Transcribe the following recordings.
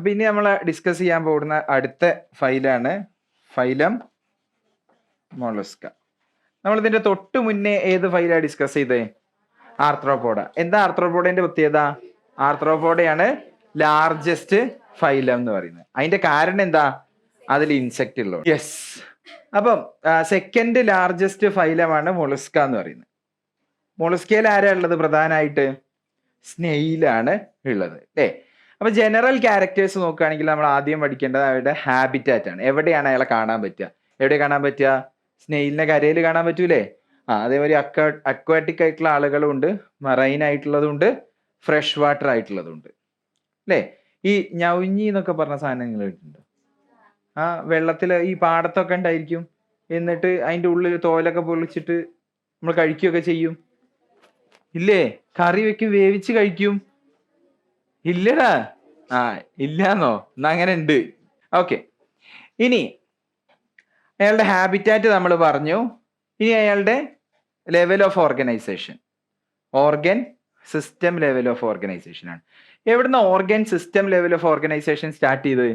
അപ്പൊ ഇനി നമ്മൾ ഡിസ്കസ് ചെയ്യാൻ പോകുന്ന അടുത്ത ഫൈലാണ് ഫൈലം മൊളസ്ക. നമ്മൾ ഇതിന്റെ തൊട്ട് മുന്നേ ഏത് ഫൈലാണ് ഡിസ്കസ് ചെയ്തേ? ആർത്രോപോഡ. എന്താ ആർത്രോപോഡന്റെ പ്രത്യേകത? ആർത്രോപോഡയാണ് ലാർജസ്റ്റ് ഫൈലം എന്ന് പറയുന്നത്. അതിന്റെ കാരണം എന്താ? അതിൽ ഇൻസെക്ട് ഉള്ളത്. യെസ്. അപ്പം സെക്കൻഡ് ലാർജസ്റ്റ് ഫൈലമാണ് മൊളസ്ക എന്ന് പറയുന്നത്. മൊളസ്കയിൽ ആരാ ഉള്ളത്? പ്രധാനമായിട്ട് സ്നെയിലാണ് ഉള്ളത് അല്ലേ? അപ്പൊ ജനറൽ ക്യാരക്ടേഴ്സ് നോക്കുകയാണെങ്കിൽ നമ്മൾ ആദ്യം പഠിക്കേണ്ടത് അവരുടെ ഹാബിറ്റാറ്റ് ആണ്. എവിടെയാണ് അയാളെ കാണാൻ പറ്റുക? എവിടെ കാണാൻ പറ്റുക? സ്നെയിലിനെ കരയിൽ കാണാൻ പറ്റൂലേ? അതേപോലെ അക്വാറ്റിക് ആയിട്ടുള്ള ആളുകളും ഉണ്ട്, മറൈൻ ആയിട്ടുള്ളതും ഉണ്ട്, ഫ്രഷ് വാട്ടർ ആയിട്ടുള്ളതും ഉണ്ട് അല്ലേ? ഈ ഞൗഞ്ഞി എന്നൊക്കെ പറഞ്ഞ സാധനങ്ങൾ കേട്ടിട്ടുണ്ടോ? വെള്ളത്തിൽ ഈ പാടത്തൊക്കെ ഉണ്ടായിരിക്കും. എന്നിട്ട് അതിൻ്റെ ഉള്ളിൽ തോലൊക്കെ പൊളിച്ചിട്ട് നമ്മൾ കഴിക്കുകയൊക്കെ ചെയ്യും ഇല്ലേ? കറി വെക്കും, വേവിച്ച് കഴിക്കും. ഇല്ലടാ? ഇല്ലാന്നോ? എന്നാ അങ്ങനെ ഉണ്ട്. ഓക്കെ. ഇനി അയാളുടെ ഹാബിറ്റാറ്റ് നമ്മൾ പറഞ്ഞു. ഇനി അയാളുടെ level of organisation, organ system level of organisation ആണ്. എവിടുന്ന organ system level of organisation start ചെയ്ത്?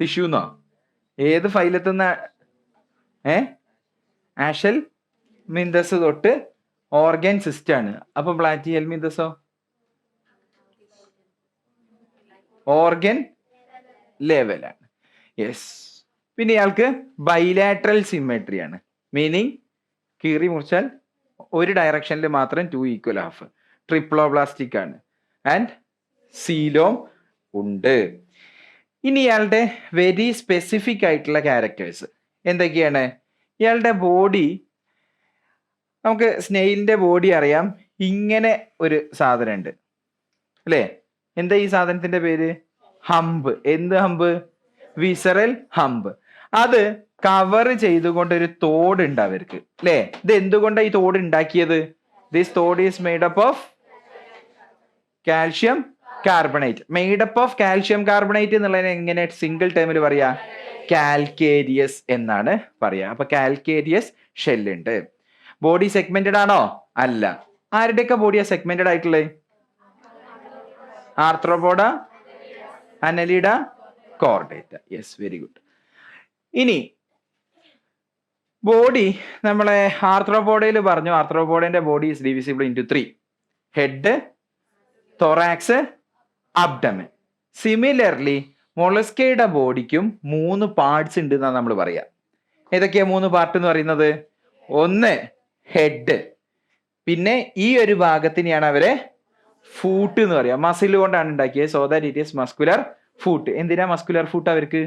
ടിഷ്യൂന്നോ? ഏത് ഫൈലത്തുനിന്ന്? ആഷൽ മിന്തസ് തൊട്ട് ഓർഗൻ സിസ്റ്റം ആണ്. അപ്പൊ പ്ലാറ്റിയൽ മിന്തസോ? ഓർഗൻ ലെവലാണ്. യെസ്. പിന്നെ ഇയാൾക്ക് ബൈലാറ്ററൽ സിമെട്രി ആണ്. മീനിങ് കീറി മുറിച്ചാൽ ഒരു ഡയറക്ഷനിൽ മാത്രം 2 ഈക്വൽ ഹാഫ്. ട്രിപ്ലോബ്ലാസ്റ്റിക് ആണ്. ആൻഡ് സീലോം ഉണ്ട്. ഇനി ഇയാളുടെ വെരി സ്പെസിഫിക് ആയിട്ടുള്ള ക്യാരക്ടേഴ്സ് എന്തൊക്കെയാണ്? ഇയാളുടെ ബോഡി, നമുക്ക് സ്നെയിലിന്റെ ബോഡി അറിയാം. ഇങ്ങനെ ഒരു സാധനം ഉണ്ട് അല്ലേ? എന്താ ഈ സാധനത്തിന്റെ പേര്? ഹമ്പ്. എന്ത് ഹമ്പ്? Visceral hump. അത് കവർ ചെയ്തുകൊണ്ട് ഒരു തോടുണ്ട് അവർക്ക് അല്ലേ? ഇത് എന്തുകൊണ്ടാണ് ഈ തോട് ഉണ്ടാക്കിയത്? This thawed is made up of calcium carbonate. Made up of calcium carbonate എന്നുള്ളതിനെ എങ്ങനെ സിംഗിൾ ടേമിൽ പറയാ? കാൽക്കേരിയസ് എന്നാണ് പറയാ. അപ്പൊ കാൽക്കേരിയസ് ഷെല്ലുണ്ട്. ബോഡി സെഗ്മെന്റഡ് ആണോ? അല്ല. ആരുടെയൊക്കെ ബോഡിയാ സെഗ്മെന്റഡ് ആയിട്ടുള്ളത്? Arthropoda, Annelida, Chordata. Yes, very good. ഇനി ബോഡി നമ്മളെ ആർത്രോപോഡയിൽ പറഞ്ഞു. ആർത്രോപോഡന്റെ body is divisible into 3: head, thorax, abdomen. Similarly മൊളസ്കയുടെ ബോഡിക്കും 3 പാർട്സ് ഉണ്ട് എന്നാണ് നമ്മൾ പറയാ. ഏതൊക്കെയാ 3 പാർട്ട് എന്ന് പറയുന്നത്? ഒന്ന് ഹെഡ്. പിന്നെ ഈ ഒരു ഭാഗത്തിനെയാണ് അവരെ ഫൂട്ട് എന്ന് പറയാം. മസിൽ കൊണ്ടാണ് ഉണ്ടാക്കിയത്. So that it is muscular foot. എന്തിനാ മസ്കുലർ ഫൂട്ട്? അവർക്ക്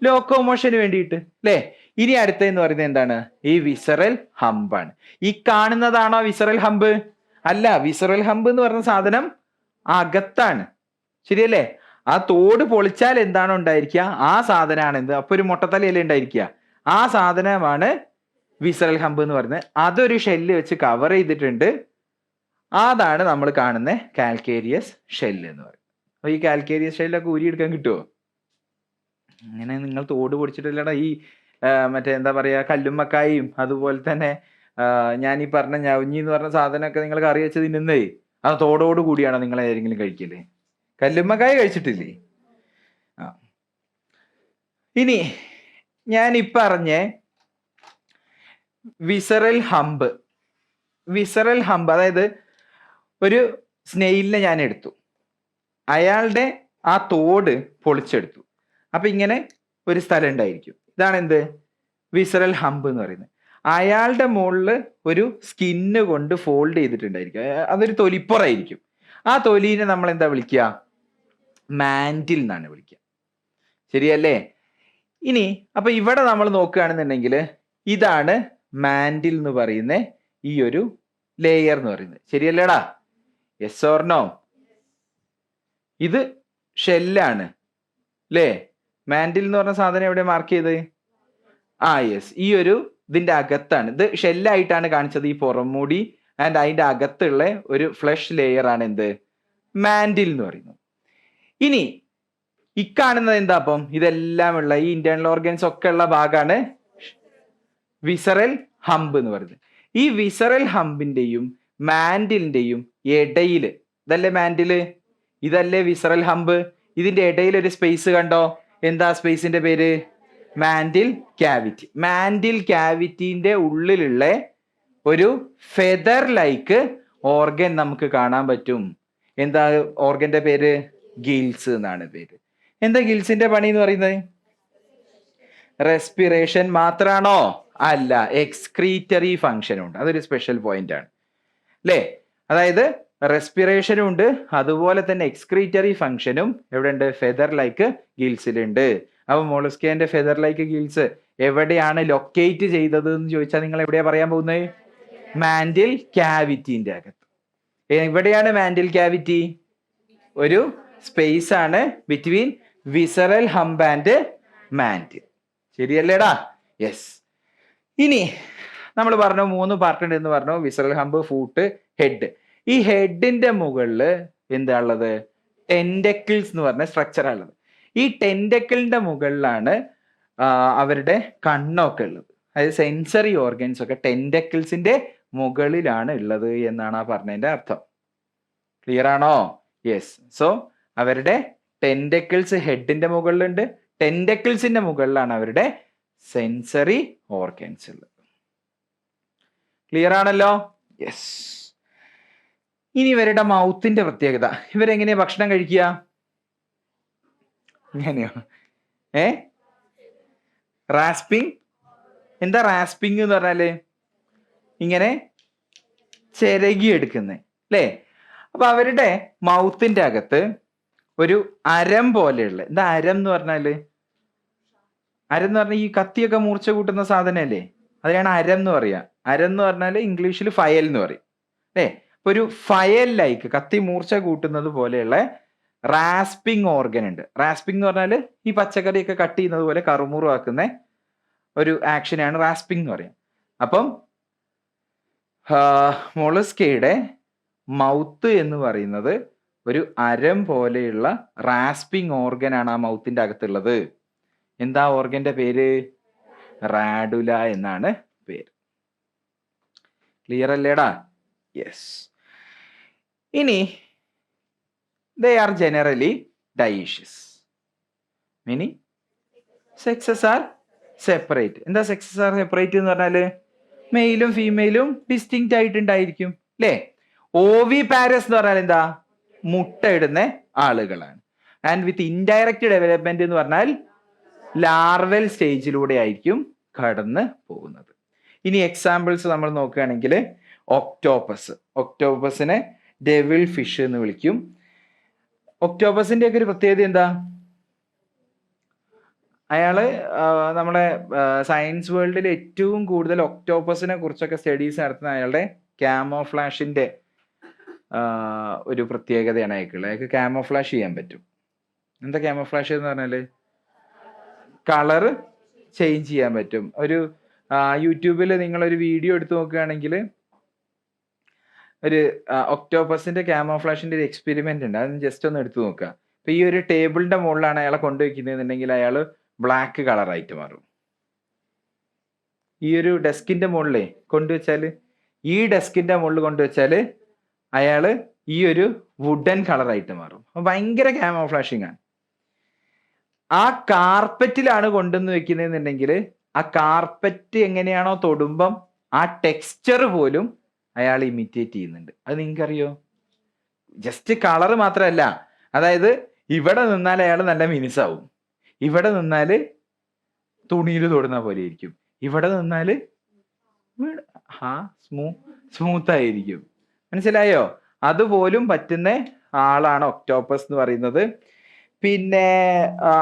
ലോക്കോമോഷന് വേണ്ടിയിട്ട് അല്ലേ? ഇനി അടുത്തെന്ന് പറയുന്നത് എന്താണ്? ഈ വിസറൽ ഹമ്പാണ്. ഈ കാണുന്നതാണോ വിസറൽ ഹമ്പ്? അല്ല. വിസറൽ ഹമ്പ് എന്ന് പറഞ്ഞ സാധനം അകത്താണ്. ശരിയല്ലേ? ആ തോട് പൊളിച്ചാൽ എന്താണോ ഉണ്ടായിരിക്കുക ആ സാധനമാണ് എന്ത്? അപ്പൊ ഒരു മുട്ടത്തലയല്ലേ ഉണ്ടായിരിക്കുക? ആ സാധനമാണ് വിസറൽ ഹമ്പ് എന്ന് പറയുന്നത്. അതൊരു ഷെല്ല് വെച്ച് കവർ ചെയ്തിട്ടുണ്ട്. അതാണ് നമ്മൾ കാണുന്ന കാൽക്കേരിയസ് ഷെല്ല് എന്ന് പറയുന്നത്. അപ്പൊ ഈ കാൽക്കേരിയസ് ഷെല്ലൊക്കെ ഊരിയെടുക്കാൻ കിട്ടുമോ? അങ്ങനെ നിങ്ങൾ തോട് പൊടിച്ചിട്ടില്ലടാ ഈ മറ്റേ എന്താ പറയാ കല്ലുമ്മക്കായും അതുപോലെ തന്നെ ഞാൻ ഈ പറഞ്ഞ ഞവഞ്ഞി എന്ന് പറഞ്ഞ സാധനമൊക്കെ നിങ്ങൾ കറി വെച്ച് തിന്നുന്നേ അത് തോടോട് കൂടിയാണോ നിങ്ങൾ ഏതെങ്കിലും കഴിക്കല്? കല്ലുമ്മക്കായ കഴിച്ചിട്ടില്ലേ? ഇനി ഞാൻ ഈ പറഞ്ഞ വിസറൽ ഹമ്പ്, വിസറൽ ഹമ്പ് അതായത് ഒരു സ്നെയിലിനെ ഞാൻ എടുത്തു, അയാളുടെ ആ തോട് പൊളിച്ചെടുത്തു. അപ്പൊ ഇങ്ങനെ ഒരു സ്ഥലം ഉണ്ടായിരിക്കും. ഇതാണ് എന്ത്? വിസറൽ ഹമ്പ് എന്ന് പറയുന്നത്. അയാളുടെ മുകളിൽ ഒരു സ്കിന്ന് കൊണ്ട് ഫോൾഡ് ചെയ്തിട്ടുണ്ടായിരിക്കും. അതൊരു തൊലിപ്പുറായിരിക്കും. ആ തൊലിനെ നമ്മൾ എന്താ വിളിക്കുക? മാൻറ്റിൽ എന്നാണ് വിളിക്കുക. ശരിയല്ലേ? ഇനി അപ്പൊ ഇവിടെ നമ്മൾ നോക്കുകയാണെന്നുണ്ടെങ്കിൽ ഇതാണ് മാൻറ്റിൽ എന്ന് പറയുന്ന ഈ ഒരു ലെയർ എന്ന് പറയുന്നത്. ശരിയല്ലേടാ? Yes or no? ഇത് ഷെല്ലാണ് അല്ലേ? മാൻറ്റിൽ എന്ന് പറഞ്ഞ സാധനം എവിടെ മാർക്ക് ചെയ്ത്? യെസ്, ഈ ഒരു ഇതിന്റെ അകത്താണ്. ഇത് ഷെല്ലായിട്ടാണ് കാണിച്ചത്, ഈ പുറംമൂടി. ആൻഡ് അതിന്റെ അകത്തുള്ള ഒരു ഫ്ലഷ് ലെയർ ആണ് എന്ത്? മാൻറ്റിൽ എന്ന് പറയുന്നത്. ഇനി ഇക്കാണുന്നത് എന്താ? അപ്പം ഇതെല്ലാം ഉള്ള ഈ ഇന്റേണൽ ഓർഗൻസ് ഒക്കെ ഉള്ള ഭാഗമാണ് വിസറൽ ഹമ്പ് എന്ന് പറയുന്നത്. ഈ വിസറൽ ഹമ്പിന്റെയും മാൻറ്റിലിന്റെയും ഇടയില്, ഇതല്ലേ മാൻഡില്, ഇതല്ലേ വിസറൽ ഹമ്പ്, ഇതിന്റെ ഇടയിൽ ഒരു സ്പേസ് കണ്ടോ? എന്താ സ്പേസിന്റെ പേര്? Mantle cavity. മാൻഡിൽ ക്യാവിറ്റിന്റെ ഉള്ളിലുള്ള ഒരു ഫെദർ ലൈക്ക് ഓർഗൻ നമുക്ക് കാണാൻ പറ്റും. എന്താ ഓർഗന്റെ പേര്? ഗിൽസ് എന്നാണ് പേര്. എന്താ ഗിൽസിന്റെ പണി എന്ന് പറയുന്നത്? റെസ്പിറേഷൻ മാത്രാണോ? അല്ല, എക്സ്ക്രീറ്ററി ഫങ്ഷൻ ഉണ്ട്. അതൊരു സ്പെഷ്യൽ പോയിന്റ് ആണ് അല്ലേ? അതായത് റെസ്പിറേഷനും ഉണ്ട്, അതുപോലെ തന്നെ എക്സ്ക്രീറ്ററി ഫങ്ഷനും എവിടെ ഉണ്ട്? ഫെദർ ലൈക്ക് ഗിൽസിലുണ്ട്. അപ്പൊ മോളസ്കേന്റെ ഫെദർ ലൈക്ക് ഗിൽസ് എവിടെയാണ് ലൊക്കേറ്റ് ചെയ്തത് എന്ന് ചോദിച്ചാൽ നിങ്ങൾ എവിടെയാ പറയാൻ പോകുന്നത്? മാൻഡിൽ ക്യാവിറ്റിന്റെ അകത്ത്. എവിടെയാണ് മാൻഡിൽ ക്യാവിറ്റി? ഒരു സ്പേസ് ആണ് between visceral hump and mantle. ശരിയല്ലേടാ? യെസ്. ഇനി നമ്മൾ പറഞ്ഞു 3 പാർട്ട് ഉണ്ട് എന്ന് പറഞ്ഞു. Visceral hump, foot, head. ഈ ഹെഡിന്റെ മുകളിൽ എന്താ ഉള്ളത്? ടെൻഡക്കിൾസ് എന്ന് പറഞ്ഞ സ്ട്രക്ചർ ഉള്ളത്. ഈ ടെൻഡക്കിളിന്റെ മുകളിലാണ് അവരുടെ കണ്ണൊക്കെ ഉള്ളത്. അതായത് സെൻസറി ഓർഗൻസ് ഒക്കെ ടെൻഡക്കിൾസിന്റെ മുകളിലാണ് ഉള്ളത് എന്നാണ് ആ പറഞ്ഞതിന്റെ അർത്ഥം. ക്ലിയർ ആണോ? യെസ്. സോ അവരുടെ ടെൻഡക്കിൾസ് ഹെഡിന്റെ മുകളിലുണ്ട്, ടെൻഡക്കിൾസിന്റെ മുകളിലാണ് അവരുടെ സെൻസറി ഓർഗൻസ് ഉള്ളത്. ക്ലിയർ ആണല്ലോ? യെസ്. ഇനി ഇവരുടെ മൗത്തിന്റെ പ്രത്യേകത. ഇവരെങ്ങനെയാ ഭക്ഷണം കഴിക്കുക? ഇങ്ങനെയോ? റാസ്പിംഗ്. എന്താ റാസ്പിംഗ് എന്ന് പറഞ്ഞാല്? ഇങ്ങനെ ചിരകി എടുക്കുന്നത് അല്ലേ? അപ്പൊ അവരുടെ മൗത്തിന്റെ അകത്ത് ഒരു അരം പോലെയുള്ള, എന്താ അരം എന്ന് പറഞ്ഞാല്? അരം എന്ന് പറഞ്ഞാൽ ഈ കത്തിയൊക്കെ മൂർച്ച കൂട്ടുന്ന സാധനമല്ലേ, അതിനാണ് അരം എന്ന് പറയാ. അരം എന്ന് പറഞ്ഞാല് ഇംഗ്ലീഷിൽ ഫയൽ എന്ന് പറയും അല്ലേ? അപ്പൊ ഒരു ഫയൽ ലൈക്ക്, കത്തി മൂർച്ച കൂട്ടുന്നത് പോലെയുള്ള റാസ്പിംഗ് ഓർഗൻ ഉണ്ട്. റാസ്പിംഗ് എന്ന് പറഞ്ഞാല് ഈ പച്ചക്കറിയൊക്കെ കട്ട് ചെയ്യുന്നത് പോലെ കറുമുറുവാക്കുന്ന ഒരു ആക്ഷനാണ് റാസ്പിംഗ് എന്ന് പറയാം. അപ്പം മൊളസ്കയുടെ മൗത്ത് എന്ന് പറയുന്നത് ഒരു അരം പോലെയുള്ള റാസ്പിംഗ് ഓർഗൻ ആണ് ആ മൗത്തിന്റെ അകത്തുള്ളത്. എന്താ ഓർഗന്റെ പേര്? റാഡുല എന്നാണ് പേര്. ക്ലിയർ അല്ലേടാ? യെസ്. ഇനി they are generally dioecious, meaning sexes are separate. എന്താ sexes are separate എന്ന് പറഞ്ഞാല്? മെയിലും ഫീമെയിലും ഡിസ്റ്റിങ്ക്റ്റ് ആയിട്ടുണ്ടായിരിക്കും അല്ലേ? ഓവി പാരസ് എന്ന് പറഞ്ഞാൽ എന്താ? മുട്ട ഇടുന്ന ആളുകളാണ്. ആൻഡ് വിത്ത് ഇൻഡയറക്റ്റ് ഡെവലപ്മെന്റ് എന്ന് പറഞ്ഞാൽ ലാർവൽ സ്റ്റേജിലൂടെ ആയിരിക്കും കടന്ന് പോകുന്നത്. ഇനി എക്സാമ്പിൾസ് നമ്മൾ നോക്കുകയാണെങ്കിൽ ഒക്ടോപ്പസ്. ഒക്ടോപ്പസിനെ ഡെവിൾ ഫിഷ് എന്ന് വിളിക്കും. ഒക്ടോപ്പസിന്റെ ഒക്കെ ഒരു പ്രത്യേകത എന്താ? അയാള് നമ്മുടെ സയൻസ് വേൾഡിൽ ഏറ്റവും കൂടുതൽ ഒക്ടോപ്പസിനെ കുറിച്ചൊക്കെ സ്റ്റഡീസ് നടത്തുന്ന അയാളുടെ ക്യാമോഫ്ലാഷിന്റെ ഒരു പ്രത്യേകതയാണ് അയാൾക്കുള്ളത്. അയാൾക്ക് ക്യാമോഫ്ലാഷ് ചെയ്യാൻ പറ്റും. എന്താ ക്യാമോഫ്ലാഷ് എന്ന് പറഞ്ഞാല്? കളറ് ചേഞ്ച് ചെയ്യാൻ പറ്റും. ഒരു യൂട്യൂബിൽ നിങ്ങളൊരു വീഡിയോ എടുത്ത് നോക്കുകയാണെങ്കിൽ ഒരു ഒക്ടോപ്പസിന്റെ ക്യാമോഫ്ലാഷിന്റെ ഒരു എക്സ്പെരിമെന്റ് ഉണ്ട്. അത് ജസ്റ്റ് ഒന്ന് എടുത്തു നോക്കുക. അപ്പൊ ഈ ഒരു ടേബിളിന്റെ മുകളിലാണ് അയാളെ കൊണ്ടുവയ്ക്കുന്നതെന്നുണ്ടെങ്കിൽ അയാൾ ബ്ലാക്ക് കളറായിട്ട് മാറും. ഈ ഒരു ഡെസ്കിന്റെ മുകളിൽ കൊണ്ടുവച്ചാല്, ഈ ഡെസ്കിന്റെ മുകളിൽ കൊണ്ടുവച്ചാല് അയാള് ഈ ഒരു വുഡൻ കളറായിട്ട് മാറും. അപ്പൊ ഭയങ്കര ക്യാമോഫ്ലാഷിംഗ് ആണ്. ആ കാർപ്പറ്റിലാണ് കൊണ്ടുവന്ന് വെക്കുന്നതെന്നുണ്ടെങ്കിൽ ആ കാർപ്പറ്റ് എങ്ങനെയാണോ തൊടുമ്പം ആ ടെക്സ്ചർ പോലും അയാൾ ഇമിറ്റേറ്റ് ചെയ്യുന്നുണ്ട്. അത് നിങ്ങൾക്കറിയോ? ജസ്റ്റ് കളറ് മാത്രമല്ല, അതായത് ഇവിടെ നിന്നാൽ അയാൾ നല്ല മിനുസാവും, ഇവിടെ നിന്നാല് തുണിയിൽ തൊടുന്ന പോലെ ഇരിക്കും, ഇവിടെ നിന്നാല് സ്മൂത്ത് ആയിരിക്കും. മനസ്സിലായോ? അതുപോലും പറ്റുന്ന ആളാണ് ഒക്ടോപ്പസ് എന്ന് പറയുന്നത്. പിന്നെ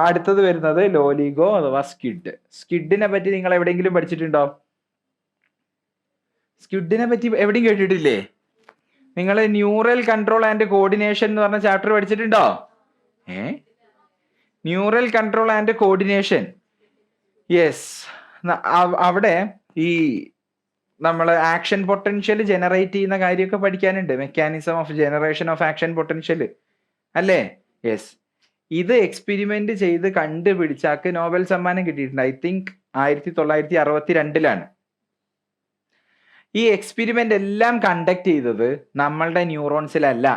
അടുത്തത് വരുന്നത് ലോലിഗോ അഥവാ സ്ക്വിഡ്. സ്ക്വിഡിനെ പറ്റി നിങ്ങൾ എവിടെയെങ്കിലും പഠിച്ചിട്ടുണ്ടോ? സ്ക്വിഡിനെ പറ്റി എവിടെയും കേട്ടിട്ടില്ലേ? നിങ്ങൾ ന്യൂറൽ കൺട്രോൾ ആൻഡ് കോർഡിനേഷൻ എന്ന് പറഞ്ഞ ചാപ്റ്റർ പഠിച്ചിട്ടുണ്ടോ? Neural control and coordination. Yes. അവിടെ ഈ നമ്മൾ ആക്ഷൻ പൊട്ടൻഷ്യൽ ജനറേറ്റ് ചെയ്യുന്ന കാര്യമൊക്കെ പഠിക്കാനുണ്ട്. Mechanism of generation of action potential അല്ലേ? യെസ്. ഇത് എക്സ്പെരിമെന്റ് ചെയ്ത് കണ്ടുപിടിച്ചാക്ക് നോബൽ സമ്മാനം കിട്ടിയിട്ടുണ്ട്. ഐ തിങ്ക് 1962 ഈ എക്സ്പെരിമെന്റ് എല്ലാം കണ്ടക്ട് ചെയ്തത് നമ്മളുടെ ന്യൂറോൺസിലല്ല.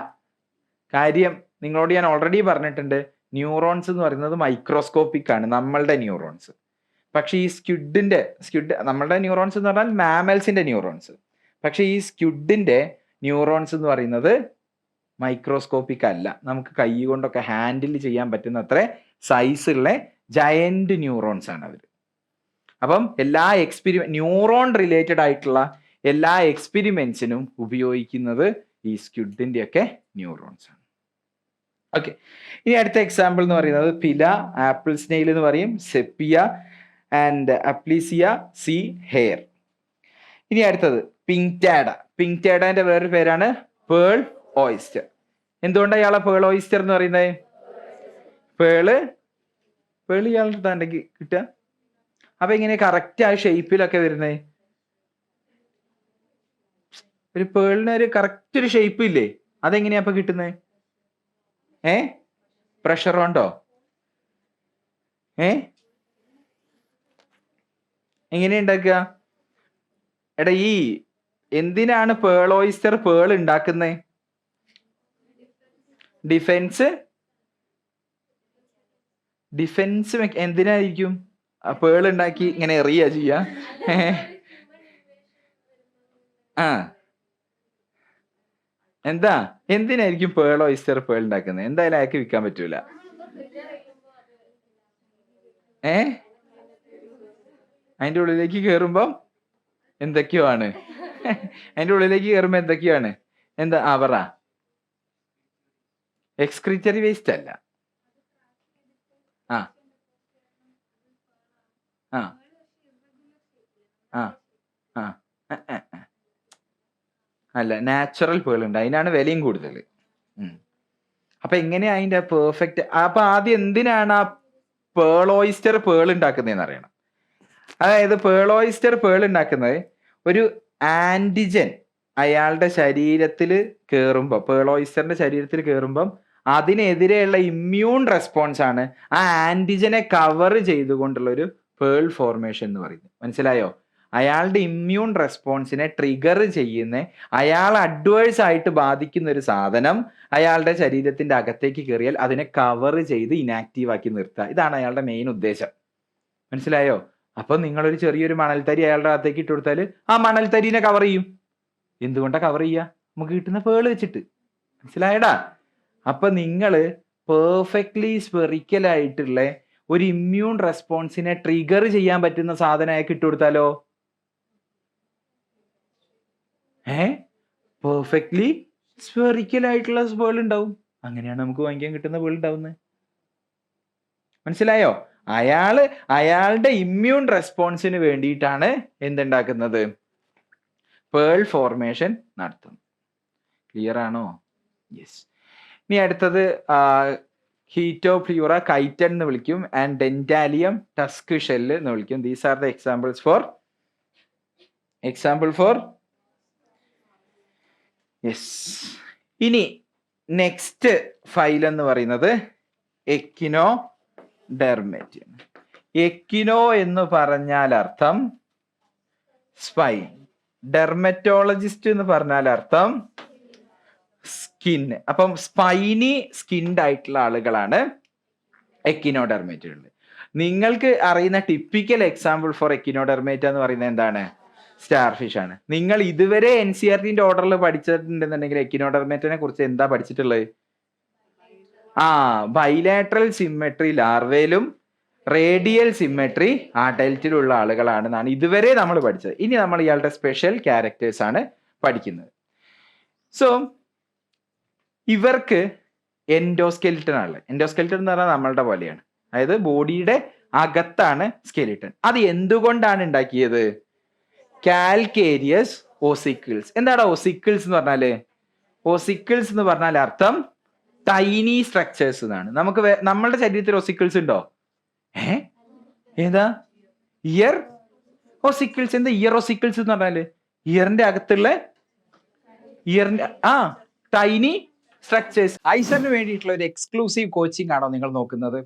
കാര്യം നിങ്ങളോട് ഞാൻ ഓൾറെഡി പറഞ്ഞിട്ടുണ്ട്, ന്യൂറോൺസ് എന്ന് പറയുന്നത് മൈക്രോസ്കോപ്പിക് ആണ് നമ്മളുടെ ന്യൂറോൺസ്. പക്ഷെ ഈ സ്ക്വിഡ് നമ്മളുടെ ന്യൂറോൺസ് എന്ന് പറഞ്ഞാൽ മാമൽസിന്റെ ന്യൂറോൺസ്. പക്ഷെ ഈ സ്ക്വിഡിന്റെ ന്യൂറോൺസ് എന്ന് പറയുന്നത് മൈക്രോസ്കോപ്പിക് അല്ല. നമുക്ക് കൈ കൊണ്ടൊക്കെ ഹാൻഡിൽ ചെയ്യാൻ പറ്റുന്ന അത്ര സൈസുള്ള ജയന്റ് ന്യൂറോൺസ് ആണ് അവർ. അപ്പം എല്ലാ ന്യൂറോൺ റിലേറ്റഡ് ആയിട്ടുള്ള എല്ലാ എക്സ്പെരിമെന്റ്സിനും ഉപയോഗിക്കുന്നത് ഈ സ്ക്വിഡിന്റെ ഒക്കെ ന്യൂറോൺസ് ആണ്. ഓക്കെ, ഇനി അടുത്ത എക്സാമ്പിൾ എന്ന് പറയുന്നത് പില, ആപ്പിൾ സ്നെയിൽ എന്ന് പറയും, സെപ്പിയ ആൻഡ് അപ്ലീസിയ സി ഹെയർ. ഇനി അടുത്തത് പിങ്ടാഡ. പിങ്ടാഡന്റെ വേറൊരു പേരാണ് പേൾ ഓയിസ്റ്റർ. എന്തുകൊണ്ടാണ് ഇയാളെ പേൾ ഓയിസ്റ്റർ എന്ന് പറയുന്നത്? പേള് ഇയാളുടെ താണ്ടെങ്കിൽ കിട്ടുക. അപ്പൊ ഇങ്ങനെ കറക്റ്റ് ആ ഷേപ്പിലൊക്കെ വരുന്നത്. ഒരു പേളിന് ഒരു കറക്റ്റ് ഒരു ഷേപ്പ് ഇല്ലേ? അതെങ്ങനെയാ അപ്പൊ കിട്ടുന്നത്? പ്രഷർ കൊണ്ടോ? എങ്ങനെയാ ഉണ്ടാക്കുക? എടാ, ഈ എന്തിനാണ് പേൾ ഓയിസ്റ്റർ പേൾ ഉണ്ടാക്കുന്നത്? ഡിഫെൻസ് എന്തിനായിരിക്കും പേൾ ഉണ്ടാക്കി ഇങ്ങനെ എറിയ ചെയ്യാ? എന്തിനായിരിക്കും പേൾ ഓയിസ്റ്റർ പേൾ ഉണ്ടാക്കുന്നത്? എന്തായാലും അയാൾക്ക് വിൽക്കാൻ പറ്റൂല. അതിന്റെ ഉള്ളിലേക്ക് കേറുമ്പം എന്തൊക്കെയോ ആണ്. അതിന്റെ ഉള്ളിലേക്ക് കയറുമ്പോ എന്തൊക്കെയാണ്? പറ. എക്സ്ക്രീറ്ററി വേസ്റ്റ് അല്ല. ആ ആ ആ ആ അല്ല, നാച്ചുറൽ പേൾ ഉണ്ട്, അതിനാണ് വിലയും കൂടുതൽ. അപ്പൊ എങ്ങനെയാ അതിന്റെ പെർഫെക്റ്റ്? അപ്പൊ ആദ്യം എന്തിനാണ് ആ പേൾ ഓയിസ്റ്റർ പേൾ ഉണ്ടാക്കുന്നതെന്ന് അറിയണം. അതായത് പേൾ ഓയിസ്റ്റർ പേൾ ഉണ്ടാക്കുന്നത് ഒരു ആന്റിജൻ അയാളുടെ ശരീരത്തിൽ കയറുമ്പോൾ, പേൾ ഓയിസ്റ്ററിന്റെ ശരീരത്തിൽ കയറുമ്പം അതിനെതിരെയുള്ള ഇമ്മ്യൂൺ റെസ്പോൺസ് ആണ് ആ ആന്റിജനെ കവർ ചെയ്തുകൊണ്ടുള്ള ഒരു പേൾ ഫോർമേഷൻ എന്ന് പറയുന്നത്. മനസ്സിലായോ? അയാളുടെ ഇമ്മ്യൂൺ റെസ്പോൺസിനെ ട്രിഗർ ചെയ്യുന്ന, അയാൾ അഡ്വേഴ്സ് ആയിട്ട് ബാധിക്കുന്ന ഒരു സാധനം അയാളുടെ ശരീരത്തിന്റെ അകത്തേക്ക് കയറിയാൽ അതിനെ കവർ ചെയ്ത് ഇനാക്റ്റീവ് ആക്കി നിർത്തുക. ഇതാണ് അയാളുടെ മെയിൻ ഉദ്ദേശം. മനസ്സിലായോ? അപ്പൊ നിങ്ങളൊരു ചെറിയൊരു മണൽത്തരി അയാളുടെ അകത്തേക്ക് ഇട്ട് കൊടുത്താൽ ആ മണൽത്തരീനെ കവർ ചെയ്യും. എന്തുകൊണ്ടാ കവർ ചെയ്യുക? നമുക്ക് കിട്ടുന്ന പേള് വെച്ചിട്ട്. മനസ്സിലായടാ? അപ്പൊ നിങ്ങള് പെർഫെക്റ്റ്ലി സ്പെറിക്കൽ ആയിട്ടുള്ള ഒരു ഇമ്മ്യൂൺ റെസ്പോൺസിനെ ട്രിഗർ ചെയ്യാൻ പറ്റുന്ന സാധനം അയാൾക്ക് ഇട്ട് കൊടുത്താലോ പെർഫെക്റ്റ്ലി സ്പെറിക്കൽ ആയിട്ടുള്ള പേൾ ഉണ്ടാവും. അങ്ങനെയാണ് നമുക്ക് വാങ്ങിക്കാൻ കിട്ടുന്ന പേൾ ഉണ്ടാവുന്നത്. മനസ്സിലായോ? അയാളുടെ ഇമ്മ്യൂൺ റെസ്പോൺസിന് വേണ്ടിയിട്ടാണ് എന്തുണ്ടാക്കുന്നത്? പേൾ ഫോർമേഷൻ നടത്തുന്നത്. ക്ലിയർ ആണോ? യെസ്. ഇനി അടുത്തത് ഹീറ്റോപ്ലിയൂറ കൈറ്റൻ എന്ന് വിളിക്കും, ആൻഡ് ഡെന്റാലിയം ടസ്ക് ഷെല്ല് എന്ന് വിളിക്കും. These are the example for yes. ഇനി നെക്സ്റ്റ് ഫൈൽ എന്ന് പറയുന്നത് എക്കിനോഡെർമേറ്റ്. എക്കിനോ എന്ന് പറഞ്ഞാൽ അർത്ഥം സ്പൈൻ, ഡെർമറ്റോളജിസ്റ്റ് എന്ന് പറഞ്ഞാൽ അർത്ഥം സ്കിൻ. അപ്പം സ്പൈനി സ്കിൻഡ് ആയിട്ടുള്ള ആളുകളാണ് എക്കിനോഡെർമേറ്റുകൾ. നിങ്ങൾക്ക് അറിയുന്ന ടിപ്പിക്കൽ എക്സാമ്പിൾ ഫോർ എക്കിനോഡെർമേറ്റ് എന്ന് പറയുന്നത് എന്താണ്? സ്റ്റാർഫിഷ് ആണ്. നിങ്ങൾ ഇതുവരെ NCERTന്റെ ഓർഡറിൽ പഠിച്ചിട്ടുണ്ടെന്നുണ്ടെങ്കിൽ എക്കിനോഡെർമേറ്റിനെ കുറിച്ച് എന്താ പഠിച്ചിട്ടുള്ളത്? ബൈലാറ്ററൽ സിമെട്രി ലാർവയിലും റേഡിയൽ സിമെട്രി അഡൽറ്റിലുള്ള ആളുകളാണെന്നാണ് ഇതുവരെ നമ്മൾ പഠിച്ചത്. ഇനി നമ്മൾ ഇയാളുടെ സ്പെഷ്യൽ ക്യാരക്ടേഴ്സ് ആണ് പഠിക്കുന്നത്. സോ ഇവർക്ക് എൻഡോസ്കെലിറ്റൻ ആണ്. എൻഡോസ്കെലിറ്റൻ എന്ന് പറഞ്ഞാൽ നമ്മളുടെ പോലെയാണ്, അതായത് ബോഡിയുടെ അകത്താണ് സ്കെലിറ്റൻ. അത് എന്തുകൊണ്ടാണ് ഉണ്ടാക്കിയത്? Calcareous ossicles. എന്താണ് ഓസിക്കിൾസ് എന്ന് പറഞ്ഞാല്? ഓസിക്കിൾസ് എന്ന് പറഞ്ഞാൽ അർത്ഥം ടൈനി സ്ട്രക്ചേഴ്സ് എന്നാണ്. നമ്മളുടെ ശരീരത്തിൽ ഓസിക്കിൾസ് ഉണ്ടോ? ഏതാ? Year ossicles. എന്താ ഇയർ ഓസിക്കിൾസ് എന്ന് പറഞ്ഞാല്? ഇയറിന്റെ അകത്തുള്ള ടൈനി സ്ട്രക്ചേഴ്സ്. ഐസറിന് വേണ്ടിയിട്ടുള്ള ഒരു എക്സ്ക്ലൂസീവ് കോച്ചിങ് ആണോ നിങ്ങൾ നോക്കുന്നത്?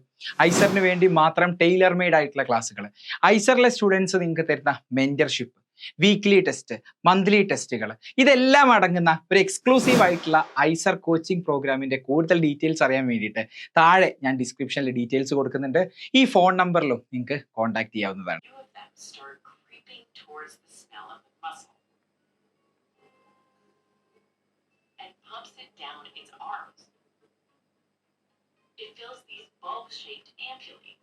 ഐസറിന് വേണ്ടി മാത്രം ടൈലർ മെയ്ഡ് ആയിട്ടുള്ള ക്ലാസ്സുകൾ, ഐസറിലെ സ്റ്റുഡൻസ് നിങ്ങൾക്ക് തരുന്ന മെന്റർഷിപ്പ്, വീക്ക്ലി ടെസ്റ്റ്, മന്ത്ലി ടെസ്റ്റുകൾ, ഇതെല്ലാം അടങ്ങുന്ന ഒരു എക്സ്ക്ലൂസീവ് ആയിട്ടുള്ള ഐസർ കോച്ചിങ് പ്രോഗ്രാമിന്റെ കൂടുതൽ ഡീറ്റെയിൽസ് അറിയാൻ വേണ്ടിയിട്ട് താഴെ ഞാൻ ഡിസ്ക്രിപ്ഷനിൽ ഡീറ്റെയിൽസ് കൊടുക്കുന്നുണ്ട്. ഈ ഫോൺ നമ്പറിലും നിങ്ങൾക്ക് കോൺടാക്ട് ചെയ്യാവുന്നതാണ്. It fills these bulb-shaped ampullae.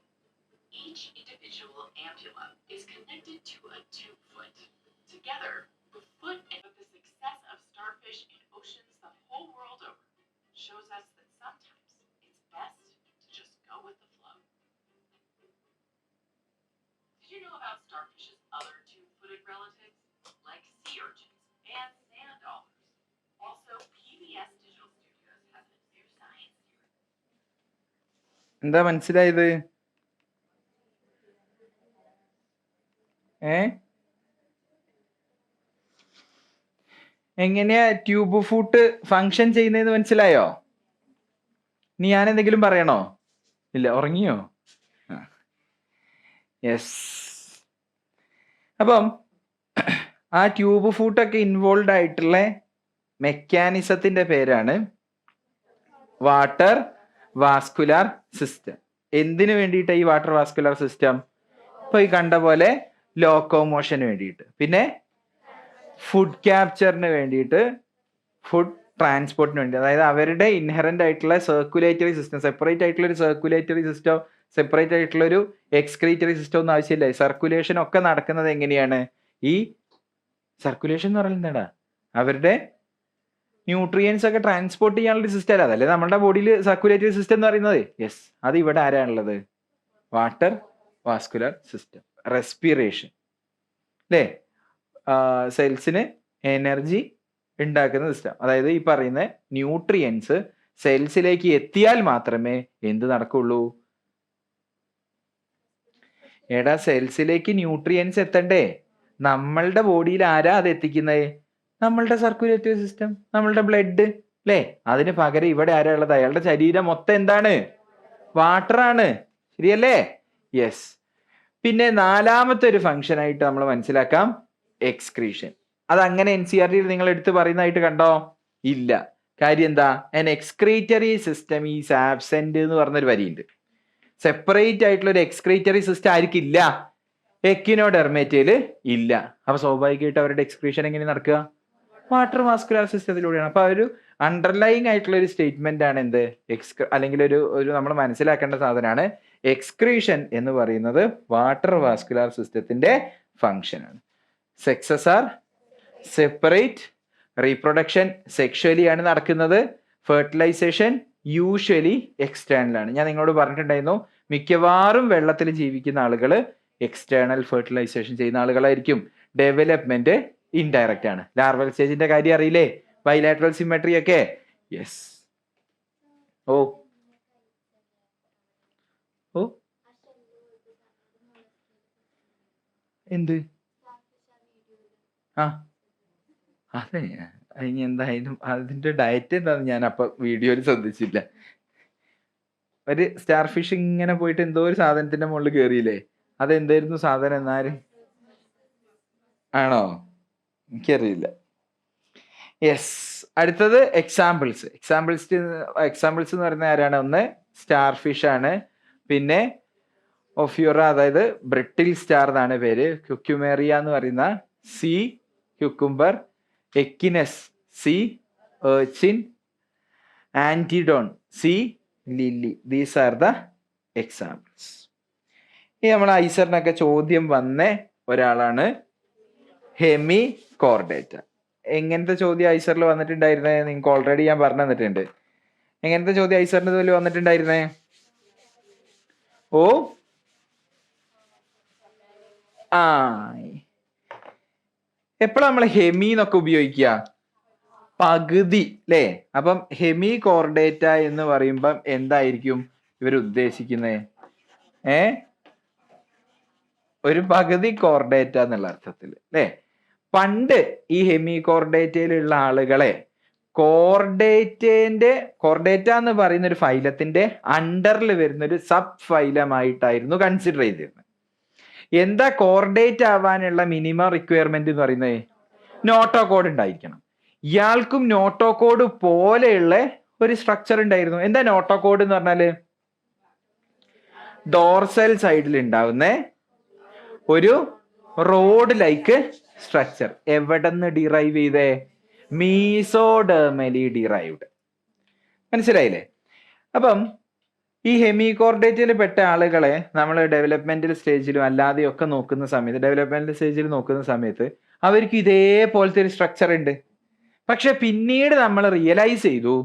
Each individual ampulla is connected to a tube foot. Together, the foot and the success of starfish in oceans the whole world over shows us that sometimes it's best to just go with the flow. Did you know about starfish's other tube-footed relatives, like sea urchins and sand dollars? Also, PBS Digital Studios has a new science series. എന്താ മനസ്സിലായത്? എങ്ങനെയാ tube foot function ചെയ്യുന്നതെന്ന് മനസ്സിലായോ? നീ ഞാൻ എന്തെങ്കിലും പറയണോ? ഇല്ല, ഉറങ്ങിയോ? യെസ്. അപ്പം ആ ട്യൂബ് ഫൂട്ടൊക്കെ ഇൻവോൾവ് ആയിട്ടുള്ള മെക്കാനിസത്തിന്റെ പേരാണ് വാട്ടർ വാസ്കുലാർ സിസ്റ്റം. എന്തിനു വേണ്ടിയിട്ടാണ് ഈ വാട്ടർ വാസ്കുലാർ സിസ്റ്റം? ഇപ്പൊ ഈ കണ്ട പോലെ ലോക്കോമോഷന് വേണ്ടിയിട്ട്, പിന്നെ ഫുഡ് ക്യാപ്ചറിന് വേണ്ടിയിട്ട്, ഫുഡ് ട്രാൻസ്പോർട്ടിന് വേണ്ടി, അതായത് അവരുടെ ഇൻഹെറന്റ് ആയിട്ടുള്ള സർക്കുലേറ്ററി സിസ്റ്റം, സെപ്പറേറ്റ് ആയിട്ടുള്ള ഒരു സർക്കുലേറ്ററി സിസ്റ്റം, സെപ്പറേറ്റ് ആയിട്ടുള്ള ഒരു എക്സ്ക്രീറ്ററി സിസ്റ്റം ഒന്നും ആവശ്യമില്ല. സർക്കുലേഷൻ ഒക്കെ നടക്കുന്നത് എങ്ങനെയാണ്? ഈ സർക്കുലേഷൻ എന്ന് പറയുന്നത് എന്താ? അവരുടെ ന്യൂട്രിയൻസ് ഒക്കെ ട്രാൻസ്പോർട്ട് ചെയ്യാനുള്ള സിസ്റ്റം അല്ല, അതല്ലേ നമ്മുടെ ബോഡിയിൽ സർക്കുലേറ്ററി സിസ്റ്റം എന്ന് പറയുന്നത്. യെസ്, അത് ഇവിടെ ആരാണുള്ളത്? Water vascular system. റെസ്പിറേഷൻ അല്ലേ? സെൽസിന് എനർജി ഉണ്ടാക്കുന്ന സിസ്റ്റം. അതായത് ഈ പറയുന്ന ന്യൂട്രിയൻസ് സെൽസിലേക്ക് എത്തിയാൽ മാത്രമേ എന്ത് നടക്കുള്ളൂ? എടാ, സെൽസിലേക്ക് ന്യൂട്രിയൻസ് എത്തണ്ടേ? നമ്മളുടെ ബോഡിയിൽ ആരാ അത് എത്തിക്കുന്നത്? നമ്മളുടെ സർക്കുലേറ്ററി സിസ്റ്റം, നമ്മളുടെ ബ്ലഡ് അല്ലേ? അതിന് പകരം ഇവിടെ ആരാ ഉള്ളത്? അയാളുടെ ശരീരം മൊത്തം എന്താണ്? വാട്ടർ ആണ്. ശരിയല്ലേ? യെസ്. പിന്നെ നാലാമത്തെ ഒരു ഫംഗ്ഷൻ ആയിട്ട് നമ്മൾ മനസ്സിലാക്കാം എക്സ്ക്രീഷൻ. അതങ്ങനെ NCERT നിങ്ങൾ എടുത്ത് പറയുന്നതായിട്ട് കണ്ടോ? ഇല്ല. കാര്യം എന്താ? an excretory system is absent എന്ന് പറഞ്ഞൊരു വരിയുണ്ട്. സെപ്പറേറ്റ് ആയിട്ടുള്ള ഒരു എക്സ്ക്രീറ്ററി സിസ്റ്റം ആയിരിക്കില്ല, എക്കിനോഡെർമേറ്റയില് ഇല്ല. അപ്പൊ സ്വാഭാവികമായിട്ട് അവരുടെ എക്സ്ക്രീഷൻ എങ്ങനെ നടക്കുക? വാട്ടർ വാസ്കുലാർ സിസ്റ്റത്തിലൂടെയാണ്. അപ്പൊ ഒരു അണ്ടർലൈങ് ആയിട്ടുള്ള ഒരു സ്റ്റേറ്റ്മെന്റ് ആണ് എന്ത്? അല്ലെങ്കിൽ ഒരു നമ്മൾ മനസ്സിലാക്കേണ്ട സാധനമാണ് എക്സ്ക്രീഷൻ എന്ന് പറയുന്നത് വാട്ടർ വാസ്കുലാർ സിസ്റ്റത്തിന്റെ ഫംഗ്ഷൻ ആണ്. Sexes R separate, reproduction sexually ആണ് നടക്കുന്നത്, ഫെർട്ടിലൈസേഷൻ യൂഷ്വലി എക്സ്റ്റേണൽ ആണ്. ഞാൻ നിങ്ങളോട് പറഞ്ഞിട്ടുണ്ടായിരുന്നു, മിക്കവാറും വെള്ളത്തിൽ ജീവിക്കുന്ന ആളുകൾ എക്സ്റ്റേണൽ ഫെർട്ടിലൈസേഷൻ ചെയ്യുന്ന ആളുകളായിരിക്കും. ഡെവലപ്മെന്റ് ഇൻഡയറക്റ്റ് ആണ്. ലാർവൽ സ്റ്റേജിന്റെ കാര്യം അറിയില്ലേ? ബൈലാറ്ററൽ സിമെട്രി ഒക്കെ. യെസ്. ഓ ഓ എന്ത്? ആ അതെ, ഇനി എന്തായാലും അതിന്റെ ഡയറ്റ് എന്താന്ന് ഞാൻ അപ്പൊ വീഡിയോയിൽ ശ്രദ്ധിച്ചില്ല. ഒരു സ്റ്റാർ ഫിഷ് ഇങ്ങനെ പോയിട്ട് എന്തോ ഒരു സാധനത്തിന്റെ മുകളിൽ കയറിയില്ലേ? അതെന്തായിരുന്നു സാധനം? എന്നാല് ആണോ? എനിക്കറിയില്ല. യെസ്. അടുത്തത് എക്സാമ്പിൾസ്. എക്സാമ്പിൾസ് എന്ന് പറയുന്ന ആരാണ്? ഒന്ന് സ്റ്റാർ ഫിഷ് ആണ്, പിന്നെ ഒഫ്യൂറ, അതായത് ബ്രിട്ടിൽ സ്റ്റാർ എന്നാണ് പേര്, ക്യുക്യുമേറിയ എന്ന് പറയുന്ന sea cucumber, Echinus sea urchin, Antedon sea lily. These are the examples. ഈ നമ്മൾ ഐസറിനൊക്കെ ചോദ്യം വന്ന ഒരാളാണ് ഹെമി കോർഡേറ്റ. എങ്ങനത്തെ ചോദ്യം ഐസറിൽ വന്നിട്ടുണ്ടായിരുന്നേ? നിങ്ങൾക്ക് ഓൾറെഡി ഞാൻ പറഞ്ഞു തന്നിട്ടുണ്ട്. എങ്ങനത്തെ ചോദ്യം ഐസറിന് ഇതുപോലെ വന്നിട്ടുണ്ടായിരുന്നേ? ഓ ആ എപ്പോഴാണ് നമ്മൾ ഹെമി എന്നൊക്കെ ഉപയോഗിക്കുക? പകുതി അല്ലേ? അപ്പം ഹെമി കോർഡേറ്റ എന്ന് പറയുമ്പം എന്തായിരിക്കും ഇവർ ഉദ്ദേശിക്കുന്നത്? ഒരു പകുതി കോർഡേറ്റ എന്നുള്ള അർത്ഥത്തിൽ അല്ലേ? പണ്ട് ഈ ഹെമി കോർഡേറ്റയിലുള്ള ആളുകളെ കോർഡേറ്റ എന്ന് പറയുന്ന ഒരു ഫൈലത്തിന്റെ അണ്ടറിൽ വരുന്ന ഒരു സബ് ഫൈലമായിട്ടായിരുന്നു കൺസിഡർ ചെയ്തിരുന്നത്. എന്താ കോർഡേറ്റ് ആവാനുള്ള മിനിമം റിക്വയർമെന്റ് എന്ന് പറയുന്നത്? നോട്ടോ കോഡ് ഉണ്ടായിരിക്കണം. ഇയാൾക്കും നോട്ടോ കോഡ് പോലെയുള്ള ഒരു സ്ട്രക്ചർ ഉണ്ടായിരുന്നു. എന്താ നോട്ടോ കോഡ് എന്ന് പറഞ്ഞാല്? ഡോർസൽ സൈഡിൽ ഉണ്ടാവുന്ന ഒരു റോഡ് ലൈക്ക് സ്ട്രക്ചർ. എവിടെ നിന്ന് ഡിറൈവ് ചെയ്തേ? മീസോഡെർമലി ഡിറൈവ്ഡ്. മനസ്സിലായില്ലേ? അപ്പം ഈ ഹെമികോർഡേറ്റിൽ പെട്ട ആളുകളെ നമ്മൾ ഡെവലപ്മെന്റൽ സ്റ്റേജിലും അല്ലാതെയും ഒക്കെ നോക്കുന്ന സമയത്ത്, ഡെവലപ്മെന്റൽ സ്റ്റേജിൽ നോക്കുന്ന സമയത്ത് അവർക്ക് ഇതേപോലത്തെ ഒരു സ്ട്രക്ചർ ഉണ്ട്. പക്ഷെ പിന്നീട് നമ്മൾ റിയലൈസ് ചെയ്തു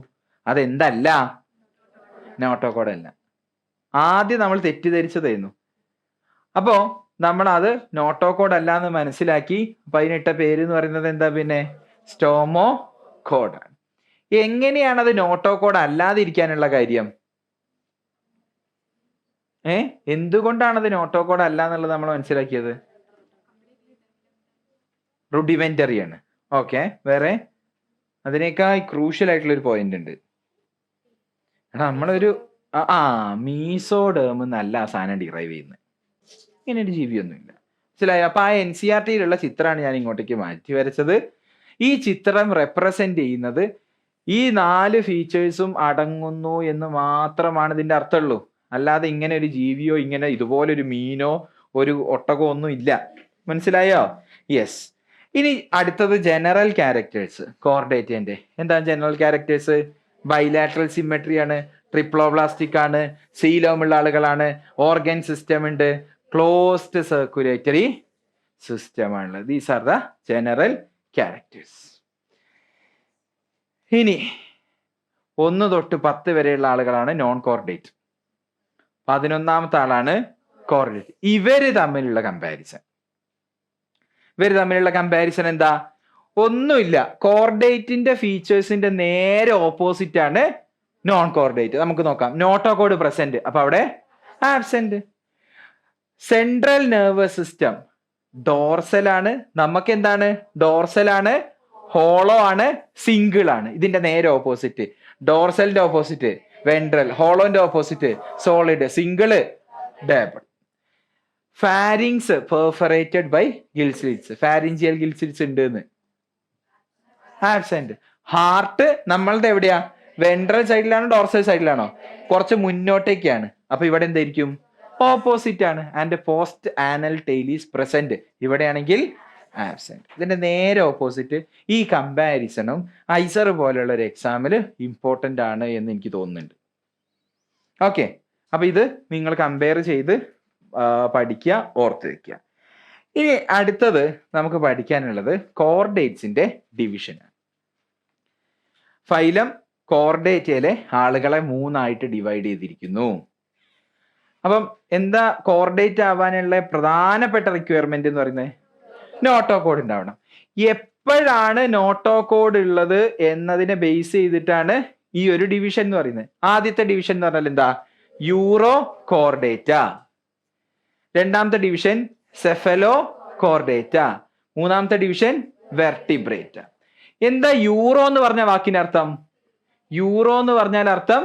അതെന്തല്ല, നോട്ടോ കോഡ് അല്ല. ആദ്യം നമ്മൾ തെറ്റിദ്ധരിച്ചതായിരുന്നു. അപ്പോ നമ്മൾ അത് നോട്ടോ കോഡ് അല്ല എന്ന് മനസ്സിലാക്കി. അപ്പൊ അതിനിട്ട പേര് എന്ന് പറയുന്നത് എന്താ? പിന്നെ സ്റ്റോമോ കോഡാണ്. എങ്ങനെയാണ് അത് നോട്ടോ കോഡ് അല്ലാതിരിക്കാനുള്ള കാര്യം? എന്തുകൊണ്ടാണ് അത് നോട്ടോ കോഡ് അല്ല എന്നുള്ളത് നമ്മൾ മനസ്സിലാക്കിയത്? റുഡിമെന്ററി ആണ്. ഓക്കെ, വേറെ അതിനേക്കാൾ ക്രൂഷ്യൽ ആയിട്ടുള്ള ഒരു പോയിന്റ് ഉണ്ട്. നമ്മളൊരു മീസോഡേം എന്നല്ല ആ സാധനം ഡിറൈവ് ചെയ്യുന്നത്. ഇങ്ങനെ ഒരു ജീവിയൊന്നുമില്ല. മനസ്സിലായോ? അപ്പൊ ആ NCERT-യിലുള്ള ചിത്രമാണ് ഞാൻ ഇങ്ങോട്ടേക്ക് മാറ്റി വരച്ചത്. ഈ ചിത്രം റെപ്രസെന്റ് ചെയ്യുന്നത് ഈ 4 ഫീച്ചേഴ്സും അടങ്ങുന്നു എന്ന് മാത്രമാണ് ഇതിന്റെ അർത്ഥമുള്ളൂ. അല്ലാതെ ഇങ്ങനെ ഒരു ജീവിയോ ഇങ്ങനെ ഇതുപോലൊരു മീനോ ഒരു ഒട്ടകോ ഒന്നും ഇല്ല. മനസ്സിലായോ? യെസ്. ഇനി അടുത്തത് ജനറൽ ക്യാരക്ടേഴ്സ് കോർഡേറ്റിന്റെ. എന്താണ് ജനറൽ ക്യാരക്ടേഴ്സ്? ബൈലാറ്ററൽ സിമെട്രി ആണ്, ട്രിപ്ലോബ്ലാസ്റ്റിക് ആണ്, സീലോമുള്ള ആളുകളാണ്, ഓർഗൻ സിസ്റ്റം ഉണ്ട്, ക്ലോസ്ഡ് സർക്കുലേറ്ററി സിസ്റ്റം ആണുള്ളത്. These are the general characters. ഇനി 1 തൊട്ട് 10 വരെയുള്ള ആളുകളാണ് നോൺ കോർഡേറ്റ്. 11ാമത്തെ ആളാണ് കോർഡേറ്റ്. ഇവര് തമ്മിലുള്ള കമ്പാരിസൺ എന്താ? ഒന്നുമില്ല. കോർഡേറ്റിന്റെ ഫീച്ചേഴ്സിന്റെ നേരെ ഓപ്പോസിറ്റ് ആണ് നോൺ കോർഡേറ്റ്. നമുക്ക് നോക്കാം. നോട്ടോ കോഡ് പ്രസന്റ്, അപ്പൊ അവിടെ absent. Central nervous system dorsal ആണ്. നമുക്ക് എന്താണ്? ഡോർസൽ ആണ്, ഹോളോ ആണ്, സിംഗിൾ ആണ്. ഇതിന്റെ നേരെ ഓപ്പോസിറ്റ്. ഡോർസലിന്റെ ഓപ്പോസിറ്റ് വെൻട്രൽ, ഹോളോന്റെ opposite solid, single double. Pharynx perforated by gill slits. Pharyngeal gill slits ഉണ്ട് എന്ന്. ആബ്സെന്റ്. ഹാർട്ട് നമ്മളുടെ എവിടെയാ? വെൻട്രൽ സൈഡിലാണോ ഡോർസൽ സൈഡിലാണോ? കുറച്ച് മുന്നോട്ടേക്കാണ്. അപ്പൊ ഇവിടെ എന്തായിരിക്കും? ഓപ്പോസിറ്റ് ആണ്. And post anal tail is present. ഇവിടെയാണെങ്കിൽ ആബ്സെന്റ്. ഇതിന്റെ നേരെ ഓപ്പോസിറ്റ്. ഈ കമ്പാരിസണും ഐസർ പോലെയുള്ള ഒരു എക്സാമിൽ ഇമ്പോർട്ടന്റ് ആണ് എന്ന് എനിക്ക് തോന്നുന്നുണ്ട്. ഓക്കെ, അപ്പൊ ഇത് നിങ്ങൾ കമ്പയർ ചെയ്ത് പഠിക്കുക, ഓർത്ത് വെക്കുക. ഇനി അടുത്തത് നമുക്ക് പഠിക്കാനുള്ളത് കോർഡേറ്റ്സിന്റെ ഡിവിഷനാണ്. ഫൈലം കോർഡേറ്റിലെ ആളുകളെ 3 ആയിട്ട് ഡിവൈഡ് ചെയ്തിരിക്കുന്നു. അപ്പം എന്താ കോർഡേറ്റ് ആവാനുള്ള പ്രധാനപ്പെട്ട റിക്വയർമെന്റ് എന്ന് പറയുന്നത്? നോട്ടോ കോഡ് ഉണ്ടാവണം. എപ്പോഴാണ് നോട്ടോ കോഡ് ഉള്ളത് എന്നതിനെ ബേസ് ചെയ്തിട്ടാണ് ഈ ഒരു ഡിവിഷൻ എന്ന് പറയുന്നത്. ആദ്യത്തെ ഡിവിഷൻ എന്ന് പറഞ്ഞാൽ എന്താ? Euro Chordata. രണ്ടാമത്തെ ഡിവിഷൻ സെഫലോ കോർഡേറ്റ. മൂന്നാമത്തെ ഡിവിഷൻ വെർട്ടിബ്രേറ്റ. എന്താ യൂറോ എന്ന് പറഞ്ഞ വാക്കിന്റെ അർത്ഥം? യൂറോ എന്ന് പറഞ്ഞാൽ അർത്ഥം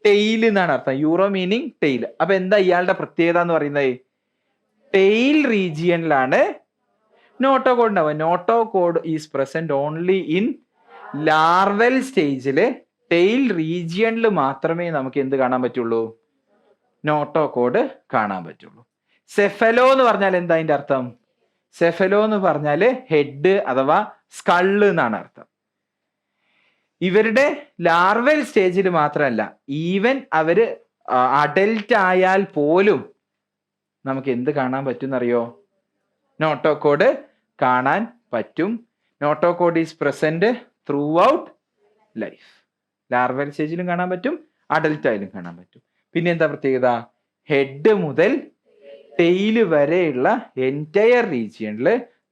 ടെയിൽ എന്നാണ് അർത്ഥം. Uro meaning tail. അപ്പൊ എന്താ ഇയാളുടെ പ്രത്യേകത എന്ന് പറയുന്നത്? ടെയിൽ റീജിയനിലാണ് നോട്ടോ കോഡ് ഉണ്ടാവുക. Notochord is present only in larval സ്റ്റേജില്. ടെയിൽ റീജിയനിൽ മാത്രമേ നമുക്ക് എന്ത് കാണാൻ പറ്റുള്ളൂ? നോട്ടോ കോഡ് കാണാൻ പറ്റുള്ളൂ. സെഫലോ എന്ന് പറഞ്ഞാൽ എന്താ അതിന്റെ അർത്ഥം? സെഫലോ എന്ന് പറഞ്ഞാല് ഹെഡ് അഥവാ സ്കള്ള് എന്നാണ് അർത്ഥം. ഇവരുടെ ലാർവൽ സ്റ്റേജിൽ മാത്രമല്ല, ഈവൻ അവര് അഡൽട്ട് ആയാൽ പോലും നമുക്ക് എന്ത് കാണാൻ പറ്റും എന്നറിയോ? നോട്ടോ കോഡ് കാണാൻ പറ്റും. Notochord is present throughout life. Larval സ്റ്റേജിലും കാണാൻ പറ്റും, അഡൽട്ട് ആയാലും കാണാൻ പറ്റും. പിന്നെ എന്താ പ്രത്യേകത? ഹെഡ് മുതൽ ടെയിൽ വരെയുള്ള എൻറ്റയർ റീജിയനിൽ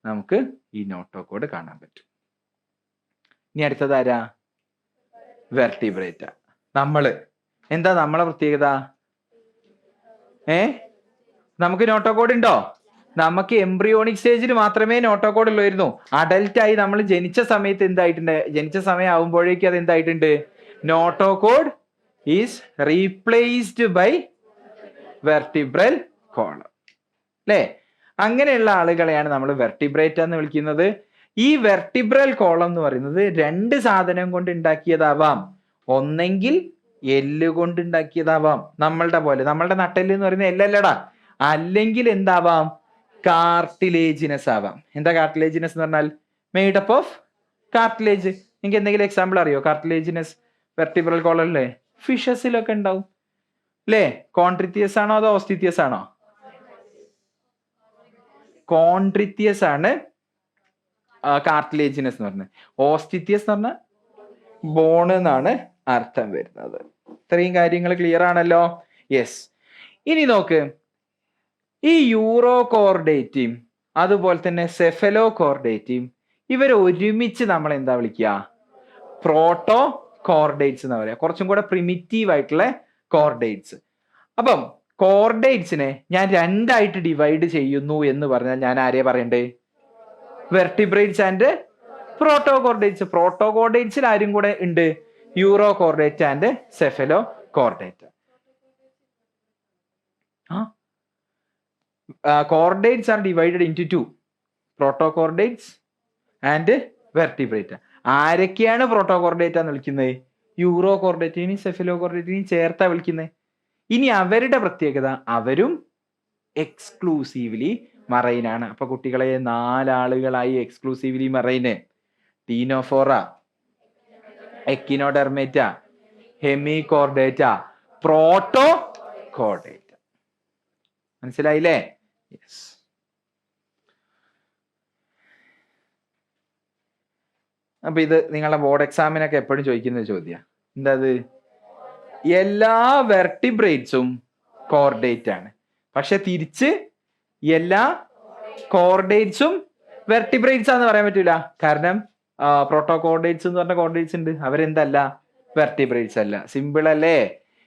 നമുക്ക് ഈ നോട്ടോ കോഡ് കാണാൻ പറ്റും. ഇനി അടുത്തത് ആരാ? വെർട്ടിബ്രേറ്റ. എന്താ നമ്മളെ പ്രത്യേകത? നമുക്ക് നോട്ടോ കോഡ് ഉണ്ടോ? നമുക്ക് എംബ്രിയോണിക് സ്റ്റേജിൽ മാത്രമേ നോട്ടോ കോഡ് ഉള്ളായിരുന്നു. അഡൽട്ട് ആയി നമ്മൾ ജനിച്ച സമയത്ത് എന്തായിട്ടുണ്ട്? ജനിച്ച സമയം ആവുമ്പോഴേക്കും അത് എന്തായിട്ടുണ്ട്? Notochord is replaced by vertebral column. അല്ലേ? അങ്ങനെയുള്ള ആളുകളെയാണ് നമ്മൾ വെർട്ടിബ്രേറ്റ എന്ന് വിളിക്കുന്നത്. ഈ വെർട്ടിബ്രൽ കോളം എന്ന് പറയുന്നത് രണ്ട് സാധനം കൊണ്ട് ഉണ്ടാക്കിയതാവാം. ഒന്നെങ്കിൽ എല്ല് കൊണ്ട് ഉണ്ടാക്കിയതാവാം, നമ്മളുടെ പോലെ, നമ്മളുടെ നട്ടെല്ല് എന്ന് പറയുന്നത് എല്ലല്ലടാ. അല്ലെങ്കിൽ എന്താവാം, കാർട്ടിലേജിനസ് ആവാം. എന്താ കാർട്ടിലേജിനസ് എന്ന് പറഞ്ഞാൽ? Made up of cartilage. നിങ്ങൾക്ക് എന്തെങ്കിലും എക്സാമ്പിൾ അറിയോ? കാർട്ടിലേജിനസ് വെർട്ടിബ്രൽ കോളം അല്ലേ? ഫിഷസിലൊക്കെ ഉണ്ടാവും അല്ലേ? കോൺട്രിത്തിയസ് ആണോ അതോ ഓസ്റ്റിത്തിയസ് ആണോ? കോൺട്രിത്തിയസ് ആണ് കാർട്ടിലേജിനസ് എന്ന് പറഞ്ഞത്. ഓസ്റ്റിത്തിയസ് എന്ന് പറഞ്ഞാൽ ബോൺ എന്നാണ് അർത്ഥം വരുന്നത്. ഇത്രയും കാര്യങ്ങൾ ക്ലിയർ ആണല്ലോ? യെസ്. ഇനി നോക്ക്, ഈ യൂറോ കോർഡേറ്റയും അതുപോലെ തന്നെ സെഫലോ കോർഡേറ്റയും ഇവർ ഒരുമിച്ച് നമ്മൾ എന്താ വിളിക്കുക? പ്രോട്ടോ കോർഡേറ്റ്സ് എന്ന് പറയാം. കുറച്ചും കൂടെ പ്രിമിറ്റീവ് ആയിട്ടുള്ള കോർഡേറ്റ്സ്. അപ്പം കോർഡേറ്റ്സിനെ ഞാൻ രണ്ടായിട്ട് ഡിവൈഡ് ചെയ്യുന്നു എന്ന് പറഞ്ഞാൽ ഞാൻ ആരെയാ പറയണ്ടേ? Vertebrates and protochordates. പ്രോട്ടോ കോർഡേറ്റ്സിൽ ആരും കൂടെ ഉണ്ട്? Urochordate and cephalochordate. Chordates are divided into two, protochordates and vertebrate. ആരൊക്കെയാണ് പ്രോട്ടോകോർഡേറ്റ് എന്ന് വിളിക്കുന്നത്? യൂറോ കോർഡേറ്റിനെയും സെഫലോ കോർഡേറ്റിനെയും ചേർത്താ വിളിക്കുന്നത്. ഇനി അവരുടെ പ്രത്യേകത, അവരും എക്സ്ക്ലൂസീവ്ലി മറൈൻ ആണ്. അപ്പൊ കുട്ടികളെ 4 ആളുകളായി exclusively marine: Ctenophora, Echinodermata, Hemichordata, Protochordata. മനസ്സിലായില്ലേ? യെസ്. അപ്പൊ ഇത് നിങ്ങളുടെ ബോർഡ് എക്സാമിനൊക്കെ എപ്പോഴും ചോദിക്കുന്ന ചോദ്യം എന്താ? എല്ലാ വെർട്ടിബ്രേറ്റ്സും കോർഡേറ്റ് ആണ്, പക്ഷെ തിരിച്ച് എല്ലാ കോർഡേറ്റ്സും വെർട്ടിബ്രേറ്റ്സ് ആണെന്ന് പറയാൻ പറ്റൂല. കാരണം പ്രോട്ടോകോർഡേറ്റ്സ് എന്ന് പറഞ്ഞ കോർഡേറ്റ്സ് ഉണ്ട്, അവരെന്തല്ല? വെർട്ടിബ്രേറ്റ്സ് അല്ല. സിമ്പിൾ അല്ലേ?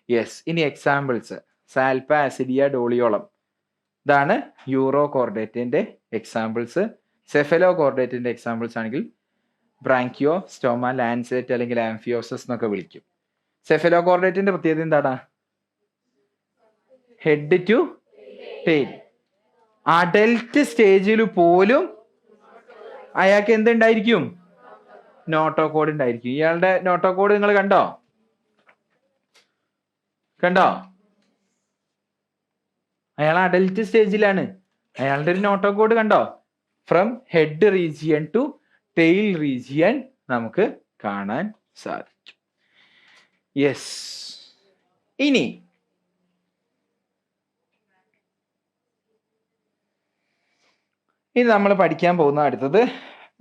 യെസ്. ഇനി എക്സാമ്പിൾസ്: സാൽപ്പ, ആസിഡിയ, ഡോളിയോളം. ഇതാണ് യൂറോ കോർഡേറ്റിന്റെ എക്സാമ്പിൾസ്. സെഫലോ കോർഡേറ്റിന്റെ എക്സാമ്പിൾസ് ആണെങ്കിൽ ബ്രാങ്കിയോ, സ്റ്റോമ, ലാൻസെറ്റ് അല്ലെങ്കിൽ ആംഫിയോസസ് എന്നൊക്കെ വിളിക്കും. സെഫലോ കോർഡേറ്റിന്റെ പ്രത്യേകത എന്താണ്? Head two tail. അഡൽട്ട് സ്റ്റേജിൽ പോലും അയാൾക്ക് എന്തുണ്ടായിരിക്കും? നോട്ടോകോഡ് ഉണ്ടായിരിക്കും. ഇയാളുടെ നോട്ടോകോഡ് നിങ്ങൾ കണ്ടോ? അയാൾ അഡൽട്ട് സ്റ്റേജിലാണ്. അയാളുടെ ഒരു നോട്ടോകോഡ് കണ്ടോ? From head region to tail region നമുക്ക് കാണാൻ സാധിക്കും. യെസ്. ഇനി നമ്മൾ പഠിക്കാൻ പോകുന്ന അടുത്തത്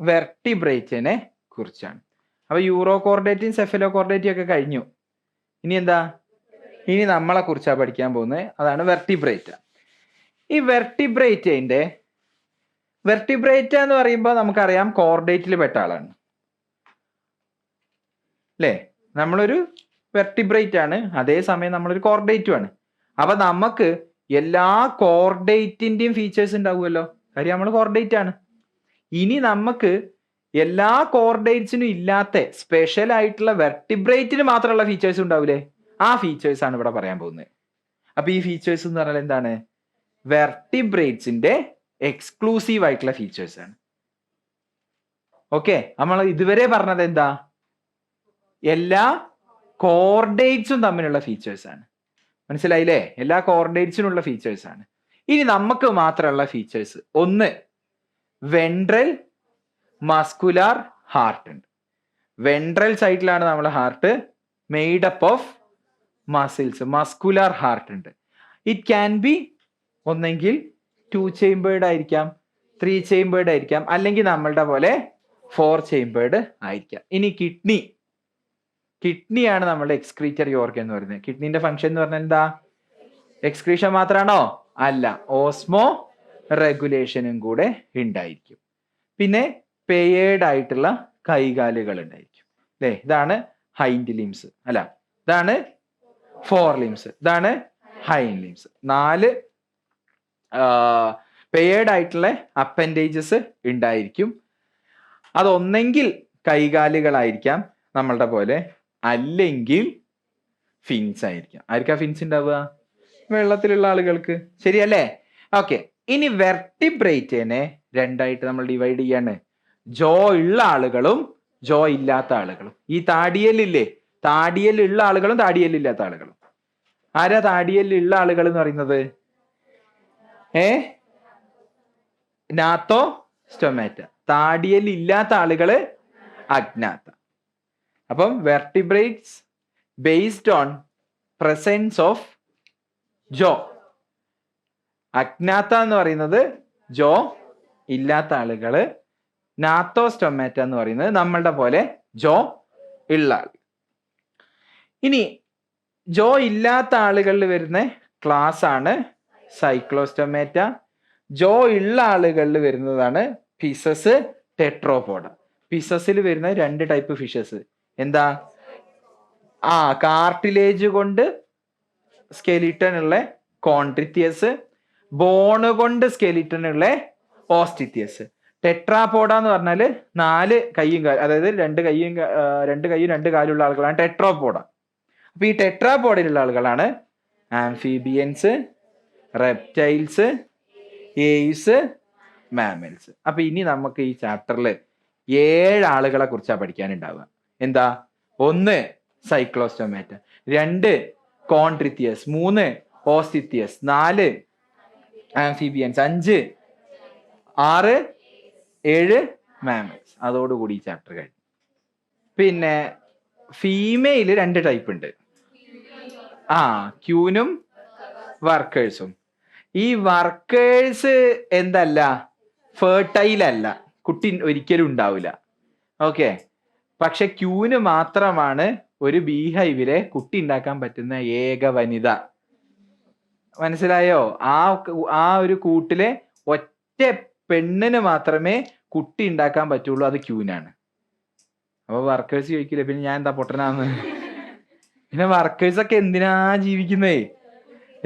വെർട്ടിബ്രേറ്റിനെ കുറിച്ചാണ്. അപ്പൊ യൂറോ കോർഡേറ്റും സെഫലോ കോർഡേറ്റും ഒക്കെ കഴിഞ്ഞു. ഇനി എന്താ? ഇനി നമ്മളെ കുറിച്ചാണ് പഠിക്കാൻ പോകുന്നത്. അതാണ് വെർട്ടിബ്രേറ്റ. ഈ വെർട്ടിബ്രേറ്റ എന്ന് പറയുമ്പോൾ നമുക്കറിയാം കോർഡേറ്റിൽ പെട്ട ആളാണ് അല്ലേ? നമ്മളൊരു വെർട്ടിബ്രേറ്റ് ആണ്, അതേസമയം നമ്മളൊരു കോർഡേറ്റും ആണ്. അപ്പൊ നമുക്ക് എല്ലാ കോർഡേറ്റിന്റെയും ഫീച്ചേഴ്സ് ഉണ്ടാവുമല്ലോ, കാര്യം നമ്മൾ കോർഡേറ്റ് ആണ്. ഇനി നമുക്ക് എല്ലാ കോർഡേറ്റ്സിനും ഇല്ലാത്ത സ്പെഷ്യൽ ആയിട്ടുള്ള വെർട്ടിബ്രേറ്റിന് മാത്രമുള്ള ഫീച്ചേഴ്സ് ഉണ്ടാവില്ലേ? ആ ഫീച്ചേഴ്സ് ആണ് ഇവിടെ പറയാൻ പോകുന്നത്. അപ്പൊ ഈ ഫീച്ചേഴ്സ് എന്ന് പറഞ്ഞാൽ എന്താണ്? വെർട്ടിബ്രേറ്റ്സിന്റെ എക്സ്ക്ലൂസീവ് ആയിട്ടുള്ള ഫീച്ചേഴ്സ് ആണ്. ഓക്കെ, നമ്മൾ ഇതുവരെ പറഞ്ഞത് എന്താ? എല്ലാ കോർഡേറ്റ്സും തമ്മിലുള്ള ഫീച്ചേഴ്സ് ആണ്. മനസ്സിലായില്ലേ? എല്ലാ കോർഡേറ്റ്സിനുള്ള ഫീച്ചേഴ്സ് ആണ്. ഇനി നമുക്ക് മാത്രമുള്ള ഫീച്ചേഴ്സ്: ഒന്ന്, വെൻട്രൽ മസ്കുലാർ ഹാർട്ട് ഉണ്ട്. വെൻട്രൽ സൈഡിലാണ് നമ്മുടെ heart, made up of muscles. Muscular heart ഉണ്ട്. ഇറ്റ് ക്യാൻ ബി ഒന്നെങ്കിൽ 2 ചേമ്പേർഡ് ആയിരിക്കാം, 3 ചേമ്പേർഡ് ആയിരിക്കാം, അല്ലെങ്കിൽ നമ്മളുടെ പോലെ 4 ചേമ്പേർഡ് ആയിരിക്കാം. ഇനി കിഡ്നിയാണ് നമ്മുടെ എക്സ്ക്രീറ്ററി ഓർഗൻ എന്ന് പറയുന്നത്. കിഡ്നിന്റെ ഫംഗ്ഷൻ എന്ന് പറഞ്ഞാൽ എന്താ? എക്സ്ക്രീഷൻ മാത്രമാണോ? അല്ല, ഓസ്മോ റെഗുലേഷനും കൂടെ ഉണ്ടായിരിക്കും. പിന്നെ പെയേർഡ് ആയിട്ടുള്ള കൈകാലുകൾ ഉണ്ടായിരിക്കും അല്ലേ? ഇതാണ് ഹൈൻഡ് ലിംസ്, അല്ല ഇതാണ് ഫോർ ലിംസ്, ഇതാണ് ഹൈൻഡ് ലിംസ്. 4 പെയേർഡ് ആയിട്ടുള്ള അപ്പൻഡേജസ് ഉണ്ടായിരിക്കും. അതൊന്നെങ്കിൽ കൈകാലുകളായിരിക്കാം നമ്മളുടെ പോലെ, അല്ലെങ്കിൽ ഫിൻസ് ആയിരിക്കാം. ആർക്കാ ഫിൻസ് ഉണ്ടാവുക? വെള്ളത്തിലുള്ള ആളുകൾക്ക്. ശരിയല്ലേ? ഓക്കെ. ഇനി വെർട്ടിബ്രേറ്റിനെ രണ്ടായിട്ട് നമ്മൾ ഡിവൈഡ് ചെയ്യാണ്. ജോ ഉള്ള ആളുകളും ജോ ഇല്ലാത്ത ആളുകളും. ഈ താടിയലില്ലേ, താടിയലുള്ള ആളുകളും താടിയലില്ലാത്ത ആളുകളും. ആരാ താടിയലുള്ള ആളുകൾ എന്ന് പറയുന്നത്? നാത്തോ സ്റ്റൊമാറ്റ. താടിയൽ ഇല്ലാത്ത ആളുകള് അഗ്നാത്ത. അപ്പം vertebrates based on presence of jaw. Agnatha എന്ന് പറയുന്നത് ജോ ഇല്ലാത്ത ആളുകള്, നാത്തോ സ്റ്റൊമാറ്റ എന്ന് പറയുന്നത് നമ്മളുടെ പോലെ ജോ ഉള്ള ആൾ. ഇനി ജോ ഇല്ലാത്ത ആളുകളിൽ വരുന്ന ക്ലാസ് ആണ് സൈക്ലോസ്റ്റൊമാറ്റ. ജോ ഉള്ള ആളുകളിൽ വരുന്നതാണ് ഫിസസ്, ടെട്രോപോഡ. ഫിസസിൽ വരുന്ന 2 ടൈപ്പ് ഫിഷസ്. എന്താ? കാർട്ടിലേജ് കൊണ്ട് സ്കെലിറ്റൺ ഉള്ള കോൺട്രിത്യസ്, ബോണ് കൊണ്ട് സ്കെലിറ്റൺ ഉള്ള ഓസ്റ്റിത്യസ്. ടെട്രാപോഡ എന്ന് പറഞ്ഞാല് 4 കൈയും അതായത് 2 കൈയും 2 കാലുള്ള ആളുകളാണ് ടെട്രാപോഡ. അപ്പൊ ഈ ടെട്രാപോഡയിലുള്ള ആളുകളാണ് ആംഫീബിയൻസ്, റെപ്റ്റൈൽസ്, ഏവ്സ്, മാമൽസ്. അപ്പൊ ഇനി നമുക്ക് ഈ ചാപ്റ്ററിൽ 7 ആളുകളെ കുറിച്ചാണ് പഠിക്കാനുണ്ടാവുക. എന്താ? 1 സൈക്ലോസ്റ്റൊമാറ്റ, 2 കോൺട്രിത്യസ്, 3 ഓസ്റ്റിത്യസ്, 4 ആംഫീബിയൻസ്, 5, 6, 7 മാമൽസ്. അതോടുകൂടി ഈ ചാപ്റ്റർ കഴിഞ്ഞു. പിന്നെ ഫീമെയിൽ 2 ടൈപ്പ് ഉണ്ട്. ക്യൂനും വർക്കേഴ്സും. ഈ വർക്കേഴ്സ് എന്തല്ല, ഫെർട്ടൈൽ അല്ല, കുട്ടി ഒരിക്കലും ഉണ്ടാവില്ല. ഓക്കെ. പക്ഷെ ക്യൂന് മാത്രമാണ് ഒരു ബീഹൈവിലെ കുട്ടി ഉണ്ടാക്കാൻ പറ്റുന്ന ഏക വനിത. മനസ്സിലായോ? ആ ഒരു കൂട്ടിലെ ഒറ്റ പെണ്ണിന് മാത്രമേ കുട്ടി ഉണ്ടാക്കാൻ പറ്റുള്ളൂ. അത് ക്യൂനാണ്. അപ്പൊ വർക്കേഴ്സ് ചോദിക്കില്ല പിന്നെ ഞാൻ എന്താ പൊട്ടനാന്ന്? പിന്നെ വർക്കേഴ്സ് ഒക്കെ എന്തിനാ ജീവിക്കുന്നേ?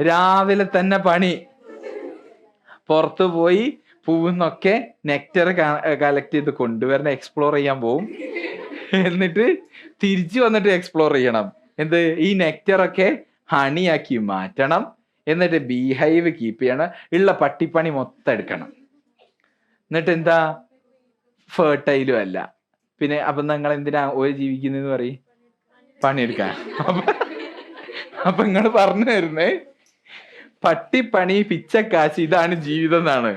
രാവിലെ തന്നെ പണി, പുറത്തു പോയി പൂവിന്നൊക്കെ നെക്ടർ കളക്ട് ചെയ്ത് കൊണ്ടുവരണം, എക്സ്പ്ലോർ ചെയ്യാൻ പോവും. എന്നിട്ട് തിരിച്ചു വന്നിട്ട് എക്സ്പ്ലോർ ചെയ്യണം. എന്ത്? ഈ നെക്ടറൊക്കെ ഹണിയാക്കി മാറ്റണം. എന്നിട്ട് ബീഹൈവ് കീപ്പ് ചെയ്യണം. ഉള്ള പട്ടിപ്പണി മൊത്തം എടുക്കണം. എന്നിട്ട് എന്താ? ഫെർട്ടൈലും അല്ല. പിന്നെ അപ്പൊ നിങ്ങൾ എന്തിനാ ഒരു ജീവിക്കുന്നെന്ന് പറയും? പണിയെടുക്കാൻ. അപ്പൊ നിങ്ങൾ പറഞ്ഞു തരുന്നേ പട്ടിപ്പണി, പിച്ചക്കാശ്, ഇതാണ് ജീവിതം എന്നാണ്.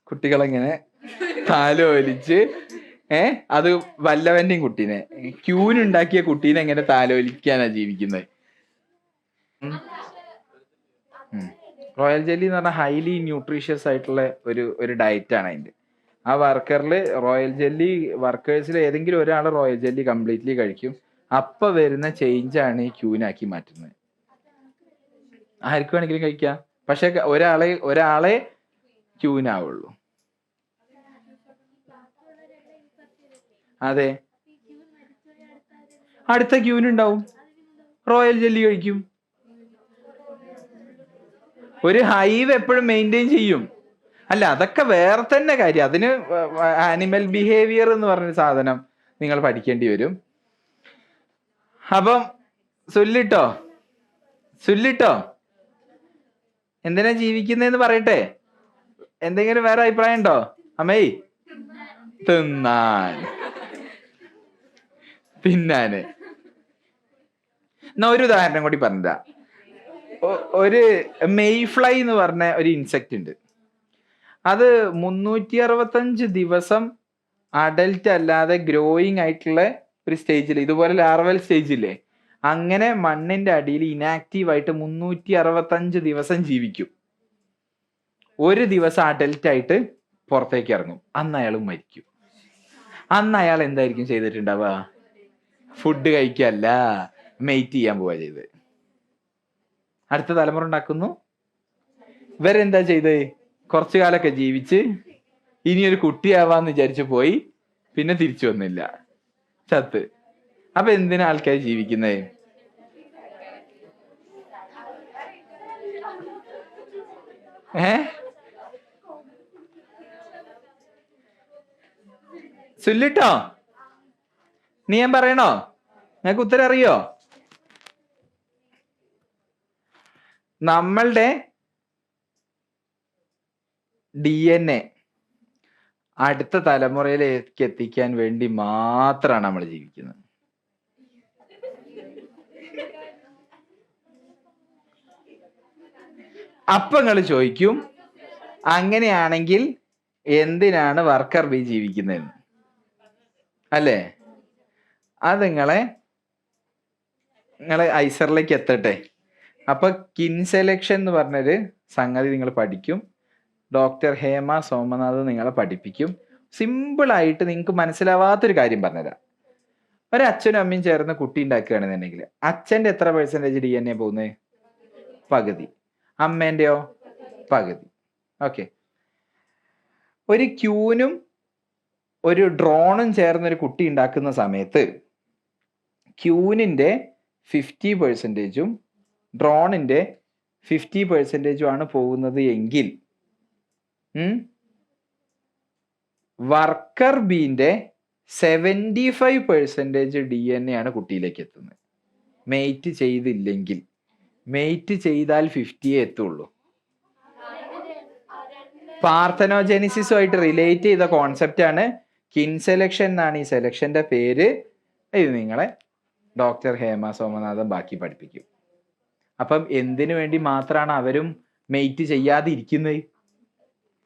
കുട്ടികളെങ്ങനെ താലോലിച്ച് അത് വല്ലവന്റെയും കുട്ടീനെ, ക്യൂനുണ്ടാക്കിയ കുട്ടീനെ എങ്ങനെ താലോലിക്കാനാ ജീവിക്കുന്നത്? റോയൽ ജെല്ലി എന്ന് പറഞ്ഞാൽ ഹൈലി ന്യൂട്രീഷ്യസ് ആയിട്ടുള്ള ഒരു ഡയറ്റ് ആണ് അതിന്റെ. ആ വർക്കറിൽ റോയൽ ജെല്ലി, വർക്കേഴ്സിൽ ഏതെങ്കിലും ഒരാൾ റോയൽ ജെല്ലി കംപ്ലീറ്റ്ലി കഴിക്കും. അപ്പൊ വരുന്ന ചേഞ്ചാണ് ഈ ക്യൂനാക്കി മാറ്റുന്നത്. ആർക്ക് വേണമെങ്കിലും കഴിക്കാം, പക്ഷെ ഒരാളെ ക്യൂനാവുള്ളൂ. അതെ, അടുത്ത ക്യൂനുണ്ടാവും, റോയൽ ജെല്ലി കഴിക്കും. ഒരു ഹൈവ് എപ്പോഴും മെയിൻറ്റെയിൻ ചെയ്യും. അല്ല, അതൊക്കെ വേറെ തന്നെ കാര്യം. അതിന് ആനിമൽ ബിഹേവിയർ എന്ന് പറഞ്ഞൊരു സാധനം നിങ്ങൾ പഠിക്കേണ്ടി വരും. അപ്പം സുല്ലിട്ടോ എന്തിനാ ജീവിക്കുന്നതെന്ന് പറയട്ടെ? എന്തെങ്കിലും വേറെ അഭിപ്രായം ഉണ്ടോ അമ്മേ? തിന്നാൻ, തിന്നാന്. എന്നാ ഒരു ഉദാഹരണം കൂടി പറഞ്ഞ, ഒരു മെയ് ഫ്ലൈ എന്ന് പറഞ്ഞ ഒരു ഇൻസെക്റ്റ് ഉണ്ട്. അത് 365 ദിവസം അഡൽറ്റ് അല്ലാതെ ഗ്രോയിങ് ആയിട്ടുള്ള ഒരു സ്റ്റേജിൽ, ഇതുപോലെ ലാർവൽ സ്റ്റേജില്ലേ, അങ്ങനെ മണ്ണിന്റെ അടിയിൽ ഇനാക്റ്റീവ് ആയിട്ട് 365 ദിവസം ജീവിക്കും. ഒരു ദിവസം അഡൽറ്റ് ആയിട്ട് പുറത്തേക്ക് ഇറങ്ങും, അന്ന് അയാൾ മരിക്കും. അന്ന് അയാൾ എന്തായിരിക്കും ചെയ്തിട്ടുണ്ടാവുക? ഫുഡ് കഴിക്കല്ല, മെയ്റ്റ് ചെയ്യാൻ പോവാ ചെയ്ത്. അടുത്ത തലമുറ ഉണ്ടാക്കുന്നു. ഇവരെന്താ ചെയ്ത്? കുറച്ചു കാലമൊക്കെ ജീവിച്ച് ഇനിയൊരു കുട്ടിയാവാന്ന് വിചാരിച്ചു പോയി, പിന്നെ തിരിച്ചു വന്നില്ല, ചത്ത്. അപ്പൊ എന്തിനാ ആൾക്കാർ ജീവിക്കുന്നത്? സുല്ലിട്ടോ, നീ ഞാൻ പറയണോ? നിനക്ക് ഉത്തരം അറിയോ? നമ്മളുടെ DNA അടുത്ത തലമുറയിലേക്ക് എത്തിക്കാൻ വേണ്ടി മാത്രമാണ് നമ്മൾ ജീവിക്കുന്നത്. അപ്പൊ നിങ്ങൾ ചോദിക്കും, അങ്ങനെയാണെങ്കിൽ എന്തിനാണ് വർക്കർ ബി ജീവിക്കുന്നതെന്ന് അല്ലേ? അത് നിങ്ങളെ ഐസറിലേക്ക് എത്തട്ടെ. അപ്പൊ കിൻ സെലക്ഷൻ എന്ന് പറഞ്ഞൊരു സംഗതി നിങ്ങൾ പഠിക്കും. ഡോക്ടർ ഹേമ സോമനാഥ് നിങ്ങളെ പഠിപ്പിക്കും. സിമ്പിൾ ആയിട്ട് നിങ്ങൾക്ക് മനസ്സിലാവാത്തൊരു കാര്യം പറഞ്ഞുതരാം. ഒരു അച്ഛനും അമ്മയും ചേർന്ന് കുട്ടി ഉണ്ടാക്കുകയാണെന്നുണ്ടെങ്കിൽ അച്ഛൻ്റെ എത്ര പെർസെൻറ്റേജ് DNA പോകുന്നത്? പകുതി. അമ്മേൻ്റെയോ? പകുതി. ഓക്കെ. ഒരു ക്യൂനും ഒരു ഡ്രോണും ചേർന്നൊരു കുട്ടി ഉണ്ടാക്കുന്ന സമയത്ത് ക്യൂനിൻ്റെ 50% ഡ്രോണിൻ്റെ 50% ആണ് പോകുന്നത് എങ്കിൽ വർക്കർ ബീൻ്റെ 75% DNA ആണ് കുട്ടിയിലേക്ക് എത്തുന്നത്. മെയ്റ്റ് ചെയ്തില്ലെങ്കിൽ. മെയ്റ്റ് ചെയ്താൽ 50 എത്തുള്ളൂ. പാർത്തനോജെനിസിസുമായിട്ട് റിലേറ്റ് ചെയ്ത കോൺസെപ്റ്റ് ആണ് കിൻ സെലക്ഷൻ എന്നാണ് ഈ സെലക്ഷന്റെ പേര്. ഇത് നിങ്ങളെ ഡോക്ടർ ഹേമ സോമനാഥൻ ബാക്കി പഠിപ്പിക്കും. അപ്പം എന്തിനു വേണ്ടി മാത്രമാണ് അവരും മെയ്റ്റ് ചെയ്യാതിരിക്കുന്നത്?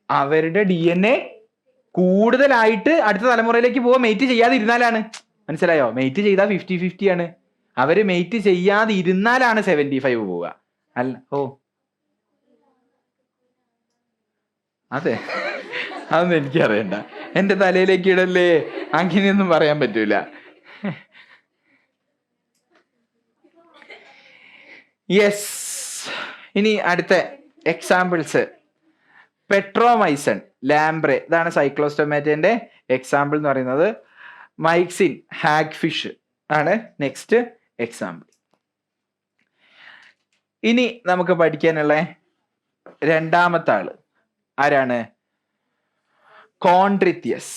അവരുടെ DNA കൂടുതലായിട്ട് അടുത്ത തലമുറയിലേക്ക് പോവാൻ മെയ്റ്റ് ചെയ്യാതിരുന്നാലാണ്. മനസ്സിലായോ? മെയ്റ്റ് ചെയ്താൽ 50-50 ആണ്. അവര് മെയ്റ്റ് ചെയ്യാതിരുന്നാലാണ് 75 പോവുക. അല്ല, ഓ അതെ, അതൊന്നും എനിക്കറിയണ്ട. എന്റെ തലയിലേക്ക് ഇടല്ലേ, അങ്ങനെയൊന്നും പറയാൻ പറ്റൂല. യെസ്. ഇനി അടുത്ത എക്സാമ്പിൾസ്. പെട്രോമൈസൺ, ലാംബ്രെ, ഇതാണ് സൈക്ലോസ്റ്റൊമാറ്റന്റെ എക്സാമ്പിൾ എന്ന് പറയുന്നത്. മൈക്സിൻ, ഹാഗ് ഫിഷ് ആണ് നെക്സ്റ്റ് എക്സാമ്പിൾ. ഇനി നമുക്ക് പഠിക്കാനുള്ള രണ്ടാമത്തെ ആള് ആരാണ്? കോൺട്രിത്യസ്.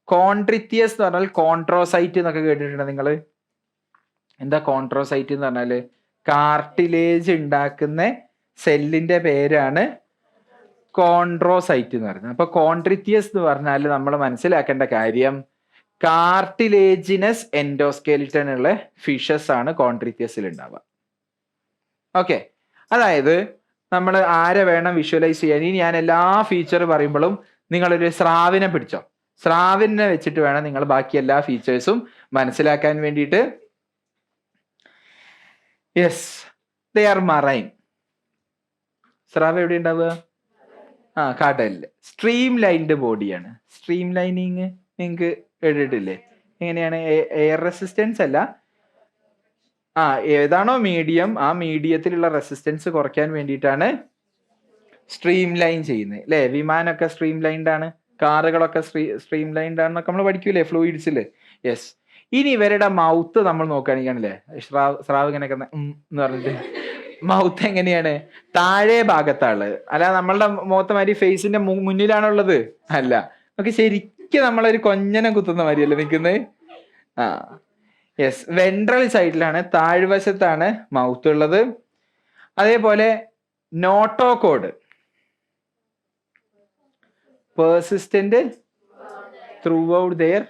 കോൺട്രിത്യസ് എന്ന് പറഞ്ഞാൽ കോൺട്രോസൈറ്റ് എന്നൊക്കെ കേട്ടിട്ടുണ്ടോ നിങ്ങൾ? എന്താ കോൺട്രോസൈറ്റ് എന്ന് പറഞ്ഞാല്? കാർട്ടിലേജ് ഉണ്ടാക്കുന്ന സെല്ലിന്റെ പേരാണ് കോൺട്രോസൈറ്റ് എന്ന് പറയുന്നത്. അപ്പൊ കോൺട്രിത്യസ് എന്ന് പറഞ്ഞാൽ നമ്മൾ മനസ്സിലാക്കേണ്ട കാര്യം, കാർട്ടിലേജിനസ് എൻഡോസ്കെലിറ്റൻ ഉള്ള ഫിഷസ് ആണ് കോൺട്രിത്യസിൽ ഉണ്ടാവുക. ഓക്കെ. അതായത് നമ്മൾ ആരെ വേണം വിഷ്വലൈസ് ചെയ്യാൻ? ഇനി ഞാൻ എല്ലാ ഫീച്ചർ പറയുമ്പോഴും നിങ്ങളൊരു സ്രാവിനെ പിടിച്ചോ. സ്രാവിനെ വെച്ചിട്ട് വേണം നിങ്ങൾ ബാക്കി എല്ലാ ഫീച്ചേഴ്സും മനസ്സിലാക്കാൻ വേണ്ടിയിട്ട്. Yes, they are marine. സ്രാവ് എവിടെ ഉണ്ടാവുക? കടലില്. സ്ട്രീം ലൈൻഡ് ബോഡിയാണ്. സ്ട്രീം ലൈനിങ് നിങ്ങൾക്ക് കേട്ടിട്ടില്ലേ? എങ്ങനെയാണ്? എയർ റെസിസ്റ്റൻസ് അല്ല, ഏതാണോ മീഡിയം, ആ മീഡിയത്തിലുള്ള റെസിസ്റ്റൻസ് കുറയ്ക്കാൻ വേണ്ടിയിട്ടാണ് സ്ട്രീം ലൈൻ ചെയ്യുന്നത് അല്ലേ? വിമാനമൊക്കെ സ്ട്രീം ലൈൻഡ് ആണ്, കാറുകളൊക്കെ സ്ട്രീം ലൈൻഡ് ആണെന്നൊക്കെ നമ്മൾ പഠിക്കൂലേ ഫ്ലൂയിഡ്സിൽ. യെസ്. ഇനി ഇവരുടെ മൗത്ത് നമ്മൾ നോക്കുകയാണെങ്കിലേ, സ്രാവ് ഇങ്ങനെയൊക്കെ എന്ന് പറഞ്ഞിട്ട് മൗത്ത് എങ്ങനെയാണ്? താഴെ ഭാഗത്താണ്. അല്ല നമ്മളുടെ മുഖത്തെ മാതിരി ഫേസിന്റെ മുന്നിലാണുള്ളത് അല്ല. നമുക്ക് ശരിക്കും നമ്മളൊരു കൊഞ്ഞനം കുത്തുന്ന മാതിരിയല്ലേ നിൽക്കുന്നത്? യെസ്. വെൻട്രൽ സൈഡിലാണ്, താഴ്വശത്താണ് മൗത്ത് ഉള്ളത്. അതേപോലെ notochord, persistent through out their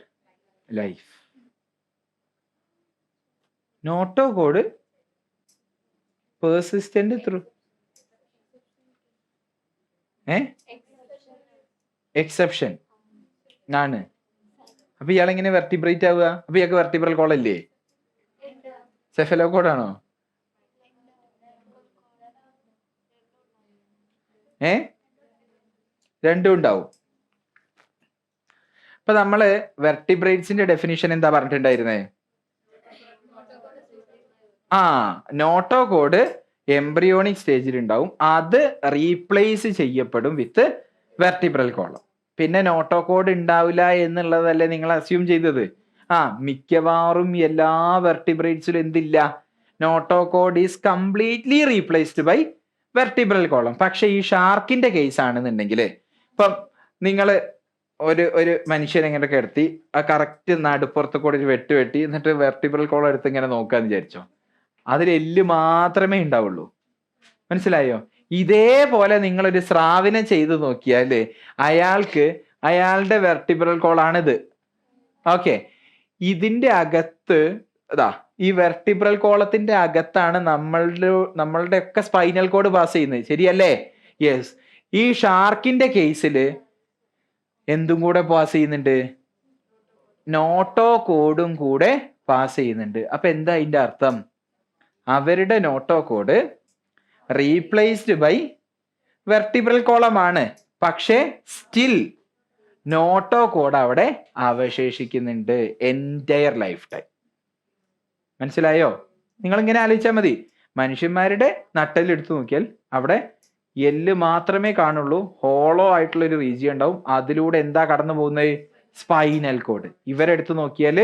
life. Notochord persistent through exception ആണ്. അപ്പൊ ഇയാളെങ്ങനെ വെർട്ടിബ്രേറ്റ് ആവുക? അപ്പൊ ഇയാൾക്ക് വെർട്ടിബ്രൽ കോളല്ലേ? സെഫലോകോഡാണോ? രണ്ടും ഉണ്ടാവും. അപ്പൊ നമ്മള് വെർട്ടിബ്രേറ്റ്സിന്റെ ഡെഫിനിഷൻ എന്താ പറഞ്ഞിട്ടുണ്ടായിരുന്നേ? നോട്ടോകോഡ് എംബ്രിയോണിക് സ്റ്റേജിൽ ഉണ്ടാവും, അത് റീപ്ലേസ് ചെയ്യപ്പെടും വിത്ത് വെർട്ടിബ്രൽ കോളം. പിന്നെ നോട്ടോകോഡ് ഉണ്ടാവില്ല എന്നുള്ളതല്ലേ നിങ്ങൾ അസ്യൂം ചെയ്തത്? മിക്കവാറും എല്ലാ വെർട്ടിബ്രേറ്റ്സിലും എന്തില്ല? Notochord is completely replaced by vertebral column. പക്ഷെ ഈ ഷാർക്കിന്റെ കേസ് ആണെന്നുണ്ടെങ്കിൽ, ഇപ്പം നിങ്ങൾ ഒരു മനുഷ്യനെ ഇങ്ങനെ കിടത്തി ആ കറക്റ്റ് നടുപ്പുറത്ത് കൂടെ ഒരു വെട്ടി എന്നിട്ട് വെർട്ടിബ്രൽ കോളം എടുത്ത് ഇങ്ങനെ നോക്കാന്ന് വിചാരിച്ചോ, അതിൽ എല്ല് മാത്രമേ ഉണ്ടാവുള്ളൂ. മനസ്സിലായോ? ഇതേപോലെ നിങ്ങളൊരു സ്രാവിനെ ചെയ്തു നോക്കിയാല് അയാളുടെ വെർട്ടിബ്രൽ കോളാണിത്. ഓക്കെ, ഇതിന്റെ അകത്ത് ഈ വെർട്ടിബ്രൽ കോളത്തിന്റെ അകത്താണ് നമ്മളുടെ ഒക്കെ സ്പൈനൽ കോഡ് പാസ് ചെയ്യുന്നത്, ശരിയല്ലേ? യെസ്. ഈ ഷാർക്കിന്റെ കേസില് എന്തും കൂടെ പാസ് ചെയ്യുന്നുണ്ട്? നോട്ടോ കോഡും കൂടെ പാസ് ചെയ്യുന്നുണ്ട്. അപ്പൊ എന്താ അതിന്റെ അർത്ഥം? അവരുടെ നോട്ടോ കോഡ് റീപ്ലേസ്ഡ് ബൈ വെർട്ടിബ്രൽ കോളമാണ്, പക്ഷേ സ്റ്റിൽ നോട്ടോ കോഡ് അവിടെ അവശേഷിക്കുന്നുണ്ട് എൻറ്റയർ ലൈഫ് ടൈം. മനസ്സിലായോ? നിങ്ങൾ ഇങ്ങനെ ആലോചിച്ചാൽ മതി. മനുഷ്യന്മാരുടെ നട്ടെല്ലെടുത്ത് നോക്കിയാൽ അവിടെ എല്ല് മാത്രമേ കാണുള്ളൂ, ഹോളോ ആയിട്ടുള്ള ഒരു റീജിയൻ ഉണ്ടാവും. അതിലൂടെ എന്താ കടന്നു പോകുന്നത്? Spinal cord. ഇവരെടുത്ത് നോക്കിയാൽ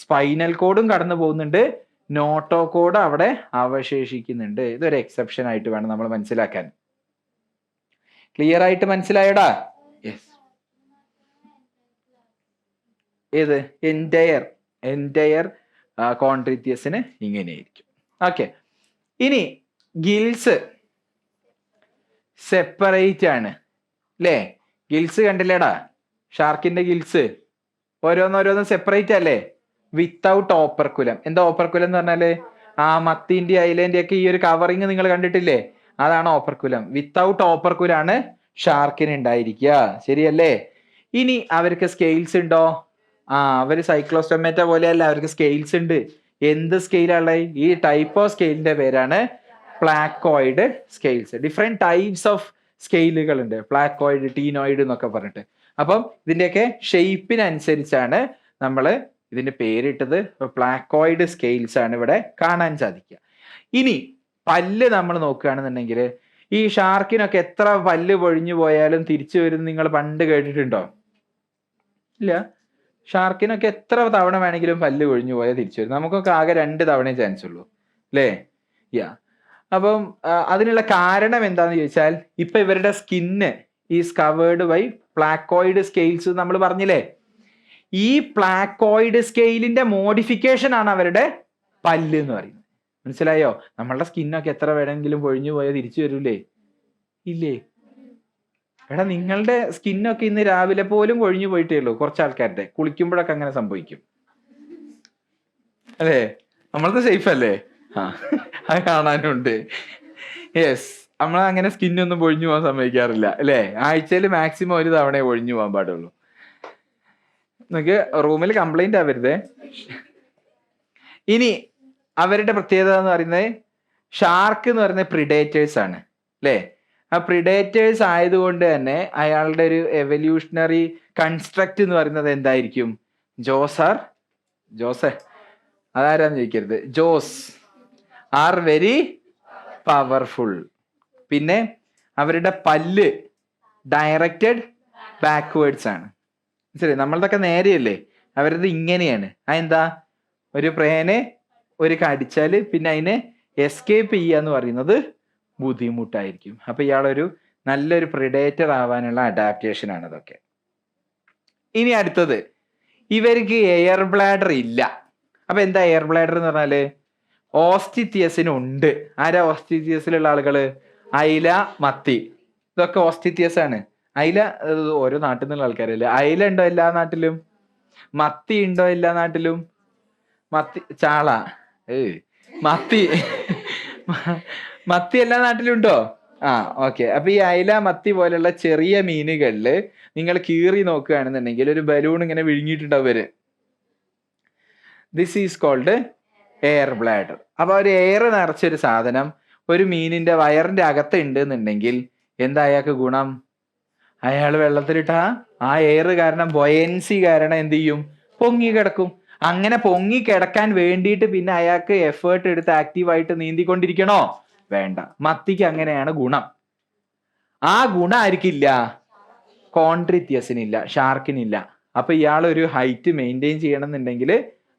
സ്പൈനൽ കോഡും കടന്നു പോകുന്നുണ്ട്, നോട്ടോ കോഡ് അവിടെ അവശേഷിക്കുന്നുണ്ട്. ഇതൊരു എക്സെപ്ഷൻ ആയിട്ട് വേണം നമ്മൾ മനസ്സിലാക്കാൻ. ക്ലിയർ ആയിട്ട് മനസ്സിലായടാ? യെസ്. ഏത്? എൻറ്റയർ കോൺട്രീറ്റിയസിന് ഇങ്ങനെയായിരിക്കും. ഓക്കെ, ഇനി ഗിൽസ് സെപ്പറേറ്റ് ആണ് അല്ലേ? ഗിൽസ് കണ്ടില്ലേടാ? ഷാർക്കിന്റെ ഗിൽസ് ഓരോന്നോരോന്നും സെപ്പറേറ്റ് അല്ലേ? Without operculum. എന്താ ഓപ്പർക്കുലം എന്ന് പറഞ്ഞാല്? മത്തിന്റെ അയിലേന്റെ ഒക്കെ ഈ ഒരു കവറിങ് നിങ്ങൾ കണ്ടിട്ടില്ലേ? അതാണ് ഓപ്പർക്കുലം. വിത്തൗട്ട് ഓപ്പർക്കുലാണ് ഷാർക്കിന് ഉണ്ടായിരിക്കുക, ശരിയല്ലേ? ഇനി അവർക്ക് സ്കെയിൽസ് ഉണ്ടോ? അവര് സൈക്ലോസ്റ്റൊമേറ്റ പോലെയല്ല, അവർക്ക് സ്കെയിൽസ് ഉണ്ട്. എന്ത് സ്കെയിലുള്ള? ഈ ടൈപ്പ് ഓഫ് സ്കെയിലിന്റെ പേരാണ് placoid scales. Different types of സ്കെയിലുകൾ ഉണ്ട്, പ്ലാക്കോയിഡ്, ടീനോയിഡ് എന്നൊക്കെ പറഞ്ഞിട്ട്. അപ്പം ഇതിന്റെയൊക്കെ ഷേപ്പിനനുസരിച്ചാണ് നമ്മൾ ഇതിന്റെ പേരിട്ടത്. പ്ലാക്കോയിഡ് സ്കെയിൽസ് ആണ് ഇവിടെ കാണാൻ സാധിക്കുക. ഇനി പല്ല് നമ്മൾ നോക്കുകയാണെന്നുണ്ടെങ്കിൽ ഈ ഷാർക്കിനൊക്കെ എത്ര പല്ല് പൊഴിഞ്ഞു പോയാലും തിരിച്ചു വരും നിങ്ങൾ പണ്ട് കേട്ടിട്ടുണ്ടോ? ഇല്ല. ഷാർക്കിനൊക്കെ എത്ര തവണ വേണമെങ്കിലും പല്ല് കൊഴിഞ്ഞു പോയാൽ തിരിച്ചു വരും. നമുക്കൊക്കെ ആകെ 2 തവണയെ ചാൻസ് ഉള്ളൂ, അല്ലേ? അപ്പം അതിനുള്ള കാരണം എന്താന്ന് ചോദിച്ചാൽ, ഇപ്പൊ ഇവരുടെ skin is covered by placoid scales നമ്മൾ പറഞ്ഞില്ലേ? ഈ പ്ലാക്കോയിഡ് സ്കെയിലിന്റെ മോഡിഫിക്കേഷൻ ആണ് അവരുടെ പല്ല് എന്ന് പറയുന്നത്. മനസ്സിലായോ? നമ്മളുടെ സ്കിന്നൊക്കെ എത്ര വേണമെങ്കിലും പൊഴിഞ്ഞു പോയാൽ തിരിച്ചു വരൂലേ? ഇല്ലേ? എടാ, നിങ്ങളുടെ സ്കിന്നൊക്കെ ഇന്ന് രാവിലെ പോലും കൊഴിഞ്ഞു പോയിട്ടേ ഉള്ളൂ. കുറച്ച് ആൾക്കാരുടെ കുളിക്കുമ്പോഴൊക്കെ അങ്ങനെ സംഭവിക്കും, അല്ലേ? നമ്മളത് സേഫ് അല്ലേ? അത് കാണാനുണ്ട്. യെസ്, നമ്മൾ അങ്ങനെ സ്കിന്നൊന്നും പൊഴിഞ്ഞു പോകാൻ സമ്മതിക്കാറില്ല, അല്ലേ? ആഴ്ചയിൽ മാക്സിമം 1 തവണയെ ഒഴിഞ്ഞു പോകാൻ പാടുള്ളൂ. നിങ്ങൾക്ക് റൂമിൽ കംപ്ലൈന്റ് ആവരുതേ. ഇനി അവരുടെ പ്രത്യേകത എന്ന് പറയുന്നത്, ഷാർക്ക് എന്ന് പറയുന്നത് പ്രിഡേറ്റേഴ്സ് ആണ്, അല്ലേ? ആ പ്രിഡേറ്റേഴ്സ് ആയതുകൊണ്ട് തന്നെ അയാളുടെ ഒരു എവല്യൂഷണറി കൺസ്ട്രക്ട് എന്ന് പറയുന്നത് എന്തായിരിക്കും? ജോസ് അതാരാന്ന് ചോദിക്കരുത്. Jose are very powerful. പിന്നെ അവരുടെ പല്ല് ഡയറക്റ്റഡ് ബാക്ക്വേർഡ്സ് ആണ്. ശരി, നമ്മളതൊക്കെ നേരെയല്ലേ, അവരത് ഇങ്ങനെയാണ്. അതെന്താ? ഒരു പ്രേനെ കടിച്ചാല് പിന്നെ അതിനെ എസ്കേപ്പ് ചെയ്യാന്ന് പറയുന്നത് ബുദ്ധിമുട്ടായിരിക്കും. അപ്പൊ ഇയാളൊരു നല്ലൊരു പ്രിഡേറ്റർ ആവാനുള്ള അഡാപ്റ്റേഷൻ ആണ് അതൊക്കെ. ഇനി അടുത്തത്, ഇവർക്ക് എയർ ബ്ലാഡർ ഇല്ല. അപ്പൊ എന്താ എയർ ബ്ലാഡർ എന്ന് പറഞ്ഞാല്? ഓസ്റ്റിത്തിയസിനുണ്ട്. ആരാ ഓസ്റ്റിത്തിയസിലുള്ള ആളുകള്? അയില, മത്തി, ഇതൊക്കെ ഓസ്റ്റിത്തിയസ് ആണ്. അയില ഓരോ നാട്ടിൽ നിന്നുള്ള ആൾക്കാരല്ലേ. അയില ഉണ്ടോ എല്ലാ നാട്ടിലും? മത്തി ഉണ്ടോ എല്ലാ നാട്ടിലും? ചാള, മത്തി എല്ലാ നാട്ടിലും ഉണ്ടോ? ഓക്കെ. അപ്പൊ ഈ അയില, മത്തി പോലെയുള്ള ചെറിയ മീനുകളില് നിങ്ങൾ കീറി നോക്കുകയാണെന്നുണ്ടെങ്കിൽ ഒരു ബലൂൺ ഇങ്ങനെ വിഴുങ്ങിയിട്ടുണ്ടാവും അവര്. This is called air bladder. അപ്പൊ ഒരു എയർ നിറച്ചൊരു സാധനം ഒരു മീനിന്റെ വയറിന്റെ അകത്ത് ഉണ്ട് എന്നുണ്ടെങ്കിൽ എന്താ അയാൾക്ക് ഗുണം? അയാൾ വെള്ളത്തിലിട്ടാ ആ എയർ കാരണം, ബൊയൻസി കാരണം എന്ത് ചെയ്യും? പൊങ്ങി കിടക്കും. അങ്ങനെ പൊങ്ങി കിടക്കാൻ വേണ്ടിയിട്ട് പിന്നെ അയാൾക്ക് എഫേർട്ട് എടുത്ത് ആക്റ്റീവായിട്ട് നീന്തിക്കൊണ്ടിരിക്കണോ? വേണ്ട. മത്തിക്ക് അങ്ങനെയാണ് ഗുണം. ആ ഗുണം ആർക്കില്ല? കോൺട്രിത്യസിനില്ല, ഷാർക്കിനില്ല. അപ്പൊ ഇയാൾ ഒരു ഹൈറ്റ് മെയിൻറ്റെയിൻ ചെയ്യണം എന്നുണ്ടെങ്കിൽ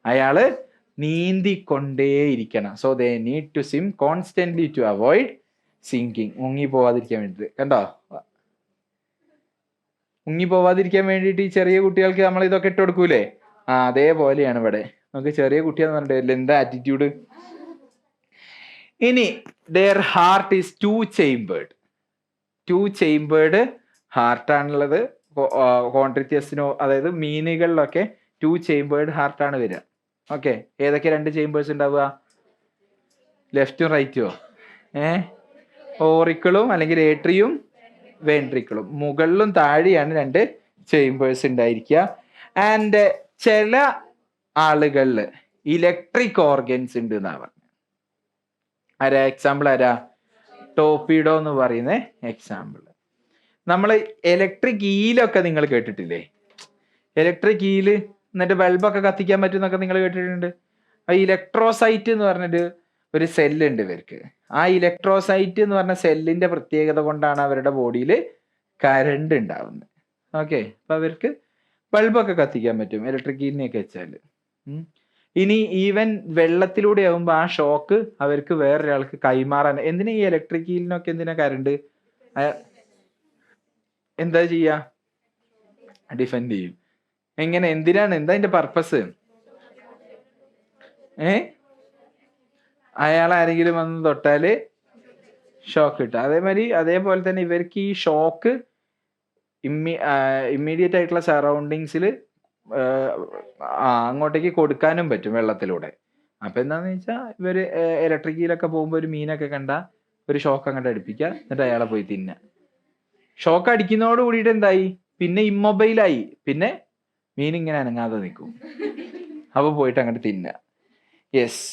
അയാള് നീന്തിക്കൊണ്ടേയിരിക്കണം. So they need to swim constantly to avoid sinking. മുങ്ങി പോവാതിരിക്കാൻ വേണ്ടിയിട്ട്. കണ്ടോ? മുങ്ങി പോവാതിരിക്കാൻ വേണ്ടിയിട്ട് ഈ ചെറിയ കുട്ടികൾക്ക് നമ്മൾ ഇതൊക്കെ ഇട്ട് കൊടുക്കൂലേ? അതേപോലെയാണ് ഇവിടെ. നമുക്ക് ചെറിയ കുട്ടിയെന്ന് പറഞ്ഞിട്ടില്ല, എന്താ ആറ്റിറ്റ്യൂഡ്. ഇനി their heart is two chambered ഹാർട്ടാണുള്ളത്. കോൺട്രിത്യസിനോ അതായത് മീനുകളിലൊക്കെ 2 chambered ഹാർട്ടാണ് വരിക. ഓക്കെ, ഏതൊക്കെ 2 ചേമ്പേഴ്സ് ഉണ്ടാവുക? ലെഫ്റ്റും റൈറ്റോ? ഓറിക്കിളും അല്ലെങ്കിൽ ഏട്രിയും വെൻട്രിക്കിളും. മുകളിലും താഴെയാണ് 2 ചേമ്പേഴ്സ് ഉണ്ടായിരിക്കുക. ആൻഡ് ചില ആളുകളിൽ ഇലക്ട്രിക് ഓർഗൻസ് ഉണ്ട് എന്നാ പറഞ്ഞത്. ആരാ എക്സാമ്പിൾ? ആരാ? ടോപ്പിഡോ എന്ന് പറയുന്ന എക്സാമ്പിൾ. നമ്മൾ ഇലക്ട്രിക് ഈലൊക്കെ നിങ്ങൾ കേട്ടിട്ടില്ലേ? ഇലക്ട്രിക് ഈല് എന്നിട്ട് ബൾബൊക്കെ കത്തിക്കാൻ പറ്റും എന്നൊക്കെ നിങ്ങൾ കേട്ടിട്ടുണ്ട്. ആ ഇലക്ട്രോസൈറ്റ് എന്ന് പറഞ്ഞിട്ട് ഒരു സെല്ലുണ്ട് ഇവർക്ക്. ആ ഇലക്ട്രോസൈറ്റ് എന്ന് പറഞ്ഞ സെല്ലിന്റെ പ്രത്യേകത കൊണ്ടാണ് അവരുടെ ബോഡിയിൽ കരണ്ട് ഉണ്ടാവുന്നത്. ഓക്കെ, അപ്പൊ അവർക്ക് ബൾബൊക്കെ കത്തിക്കാൻ പറ്റും ഇലക്ട്രിക് ഈലിനെയൊക്കെ വെച്ചാൽ. ഇനി ഈവൻ വെള്ളത്തിലൂടെ ആകുമ്പോൾ ആ ഷോക്ക് അവർക്ക് വേറൊരാൾക്ക് കൈമാറാൻ. എന്തിനാ ഈ ഇലക്ട്രിക് ഈലിനൊക്കെ എന്തിനാ കരണ്ട്? എന്താ ചെയ്യാ? ഡിഫെൻഡ് ചെയ്യും. എങ്ങനെ? എന്തിനാണ്? എന്താ അതിന്റെ പർപ്പസ്? അയാൾ ആരെങ്കിലും വന്ന് തൊട്ടാല് ഷോക്ക് കിട്ടും. അതേപോലെ തന്നെ ഇവർക്ക് ഈ ഷോക്ക് ഇമ്മീഡിയറ്റ് ആയിട്ടുള്ള സറൗണ്ടിങ്സിൽ അങ്ങോട്ടേക്ക് കൊടുക്കാനും പറ്റും വെള്ളത്തിലൂടെ. അപ്പൊ എന്താന്ന് വെച്ചാൽ ഇവര് ഇലക്ട്രിക്കിലൊക്കെ പോകുമ്പോൾ ഒരു മീനൊക്കെ കണ്ട ഒരു ഷോക്ക് അങ്ങോട്ട് അടുപ്പിക്കുക, എന്നിട്ട് അയാളെ പോയി തിന്നുക. ഷോക്ക് അടിക്കുന്നതോട് കൂടിയിട്ട് എന്തായി? പിന്നെ ഇമ്മൊബൈലായി. പിന്നെ മീൻ ഇങ്ങനെ അനങ്ങാതെ നിൽക്കും. അപ്പൊ പോയിട്ട് അങ്ങോട്ട് തിന്നുക. യെസ്.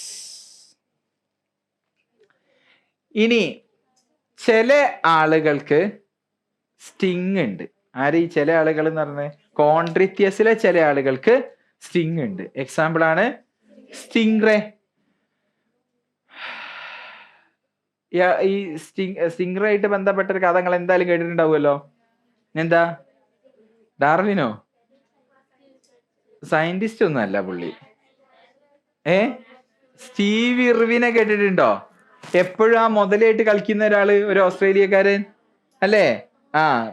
ഇനി ചില ആളുകൾക്ക് സ്റ്റിങ് ഉണ്ട്. ആര് ഈ ചില ആളുകൾ എന്ന് പറഞ്ഞത്? കോൺട്രിത്യസിലെ ചില ആളുകൾക്ക് സ്റ്റിങ് ഉണ്ട്. എക്സാമ്പിൾ ആണ് സ്റ്റിംഗ്രേ. ഈ സ്റ്റിംഗ്രേ ആയിട്ട് ബന്ധപ്പെട്ട ഒരു കഥ നിങ്ങൾ എന്തായാലും കേട്ടിട്ടുണ്ടാവുമല്ലോ. എന്താ? ഡാർവിനോ? സയന്റിസ്റ്റ് ഒന്നും അല്ല പുള്ളി. സ്റ്റീവ് ഇർവിനെ കേട്ടിട്ടുണ്ടോ? എപ്പോഴും ആ മുതലായിട്ട് കളിക്കുന്ന ഒരാള്, ഒരു ഓസ്ട്രേലിയക്കാരൻ അല്ലേ?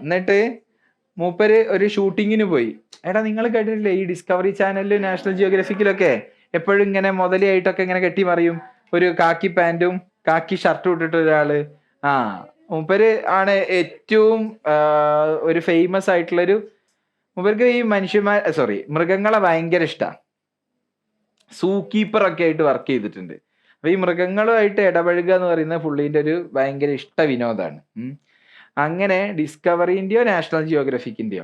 എന്നിട്ട് മൂപ്പര് ഒരു ഷൂട്ടിങ്ങിന് പോയി. എടാ നിങ്ങൾ കേട്ടിട്ടില്ലേ ഈ ഡിസ്കവറി ചാനലിലും നാഷണൽ ജിയോഗ്രഫിക്കിലൊക്കെ എപ്പോഴും ഇങ്ങനെ മുതലായിട്ടൊക്കെ ഇങ്ങനെ കെട്ടി മറിയും, ഒരു കാക്കി പാന്റും കാക്കി ഷർട്ടും ഇട്ടിട്ട് ഒരാള്. മൂപ്പര് ആണ് ഏറ്റവും ഒരു ഫേമസ് ആയിട്ടുള്ളൊരു. മൂപ്പർക്ക് ഈ മൃഗങ്ങളെ ഭയങ്കര ഇഷ്ടമാണ്. സൂ കീപ്പർ ഒക്കെ ആയിട്ട് വർക്ക് ചെയ്തിട്ടുണ്ട്. അപ്പൊ ഈ മൃഗങ്ങളുമായിട്ട് ഇടപഴകുക എന്ന് പറയുന്നത് പുള്ളീന്റെ ഒരു ഭയങ്കര ഇഷ്ട വിനോദമാണ്. അങ്ങനെ ഡിസ്കവറിന്റെയോ നാഷണൽ ജിയോഗ്രഫിക്കിന്റെയോ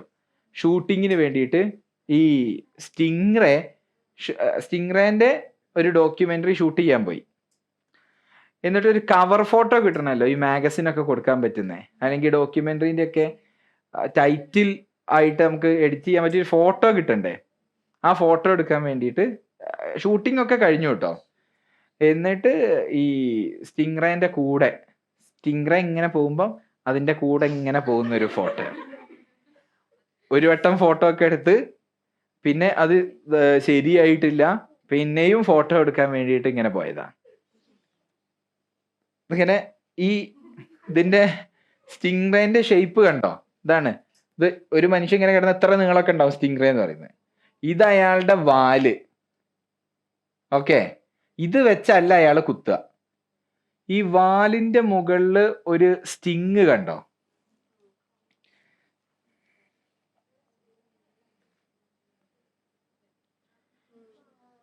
ഷൂട്ടിങ്ങിന് വേണ്ടിയിട്ട് ഈ സ്റ്റിംഗ്രേന്റെ ഒരു ഡോക്യുമെന്ററി ഷൂട്ട് ചെയ്യാൻ പോയി. എന്നിട്ട് ഒരു കവർ ഫോട്ടോ കിട്ടണമല്ലോ ഈ മാഗസിനൊക്കെ കൊടുക്കാൻ പറ്റുന്നേ, അല്ലെങ്കിൽ ഡോക്യുമെന്ററിന്റെ ഒക്കെ ടൈറ്റിൽ ആയിട്ട് നമുക്ക് എഡിറ്റ് ചെയ്യാൻ പറ്റിയ ഒരു ഫോട്ടോ കിട്ടണ്ടേ? ആ ഫോട്ടോ എടുക്കാൻ വേണ്ടിയിട്ട് ഷൂട്ടിംഗ് ഒക്കെ കഴിഞ്ഞു കേട്ടോ. എന്നിട്ട് ഈ സ്റ്റിംഗ്രേന്റെ കൂടെ സ്റ്റിംഗ്രേ ഇങ്ങനെ പോകുമ്പോൾ അതിന്റെ കൂടെ ഇങ്ങനെ പോകുന്ന ഒരു ഫോട്ടോ. ഒരു വട്ടം ഫോട്ടോ ഒക്കെ എടുത്ത് പിന്നെ അത് ശരിയായിട്ടില്ല, പിന്നെയും ഫോട്ടോ എടുക്കാൻ വേണ്ടിയിട്ട് ഇങ്ങനെ പോയതാ. ഇങ്ങനെ ഇതിന്റെ സ്റ്റിംഗ്രേന്റെ ഷേപ്പ് കണ്ടോ? ഇതാണ് ഇത്. ഒരു മനുഷ്യൻ ഇങ്ങനെ കിടന്ന എത്ര നീളമൊക്കെ ഉണ്ടാവും സ്റ്റിംഗ്രേ എന്ന് പറയുന്നത്. ഇത് അയാളുടെ വാല്. ഓക്കെ, ഇത് വെച്ചല്ല അയാള് കുത്തുക. ഈ വാലിന്റെ മുകളില് ഒരു സ്റ്റിങ് കണ്ടോ?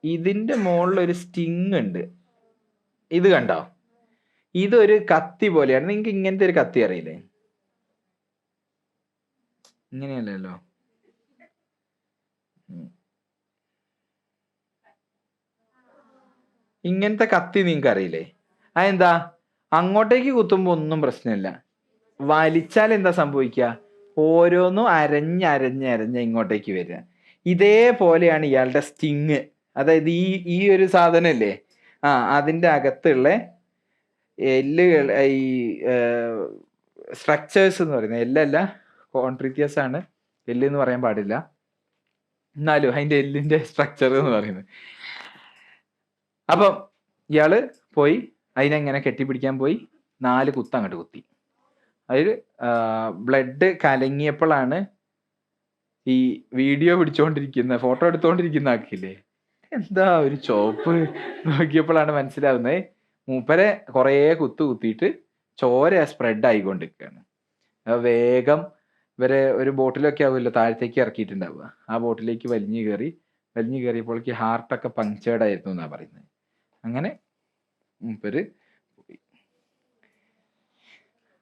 ഇതിന്റെ മുകളിൽ ഒരു സ്റ്റിങ് ഉണ്ട്. ഇത് കണ്ടോ? ഇതൊരു കത്തി പോലെയാണ്. നിങ്ങൾക്ക് ഇങ്ങനത്തെ ഒരു കത്തി അറിയില്ലേ? ഇങ്ങനെയല്ലല്ലോ. ഇങ്ങനത്തെ കത്തി നിങ്ങൾക്ക് അറിയില്ലേ? അതെന്താ? അങ്ങോട്ടേക്ക് കുത്തുമ്പോ ഒന്നും പ്രശ്നമില്ല. വലിച്ചാൽ എന്താ സംഭവിക്കുക? ഓരോന്നും അരഞ്ഞ് ഇങ്ങോട്ടേക്ക് വരിക. ഇതേപോലെയാണ് ഇയാളുടെ സ്റ്റിങ്. അതായത് ഈ ഒരു സാധനല്ലേ, അതിൻ്റെ അകത്തുള്ള എല്ലുകൾ, ഈ സ്ട്രക്ചേഴ്സ് എന്ന് പറയുന്നത്, എല്ലല്ല കോൺട്രിത്യസ് ആണ്, എല്ല് എന്ന് പറയാൻ പാടില്ല, എന്നാലും അതിൻ്റെ എല്ലിൻ്റെ സ്ട്രക്ചർ എന്ന് പറയുന്നത്. അപ്പം ഇയാള് പോയി അതിനെങ്ങനെ കെട്ടിപ്പിടിക്കാൻ പോയി 4 കുത്ത് അങ്ങോട്ട് കുത്തി. അതിൽ ബ്ലഡ് കലങ്ങിയപ്പോഴാണ് ഈ വീഡിയോ പിടിച്ചോണ്ടിരിക്കുന്ന, ഫോട്ടോ എടുത്തോണ്ടിരിക്കുന്ന ആക്കില്ലേ, എന്താ ഒരു ചോപ്പ് നോക്കിയപ്പോഴാണ് മനസ്സിലാവുന്നത് മൂപ്പരെ കുറേ കുത്തിയിട്ട് ചോര സ്പ്രെഡ് ആയിക്കൊണ്ടിരിക്കുകയാണ്. വേഗം ഇവരെ ഒരു ബോട്ടിലൊക്കെ ആവുമല്ലോ താഴത്തേക്ക് ഇറക്കിയിട്ടുണ്ടാവുക, ആ ബോട്ടിലേക്ക് വലിഞ്ഞു കയറിയപ്പോഴേക്ക് ഹാർട്ടൊക്കെ പങ്ക്ചേർഡ് ആയിരുന്നു എന്നാ പറയുന്നത്. അങ്ങനെ മൂപ്പര് പോയി.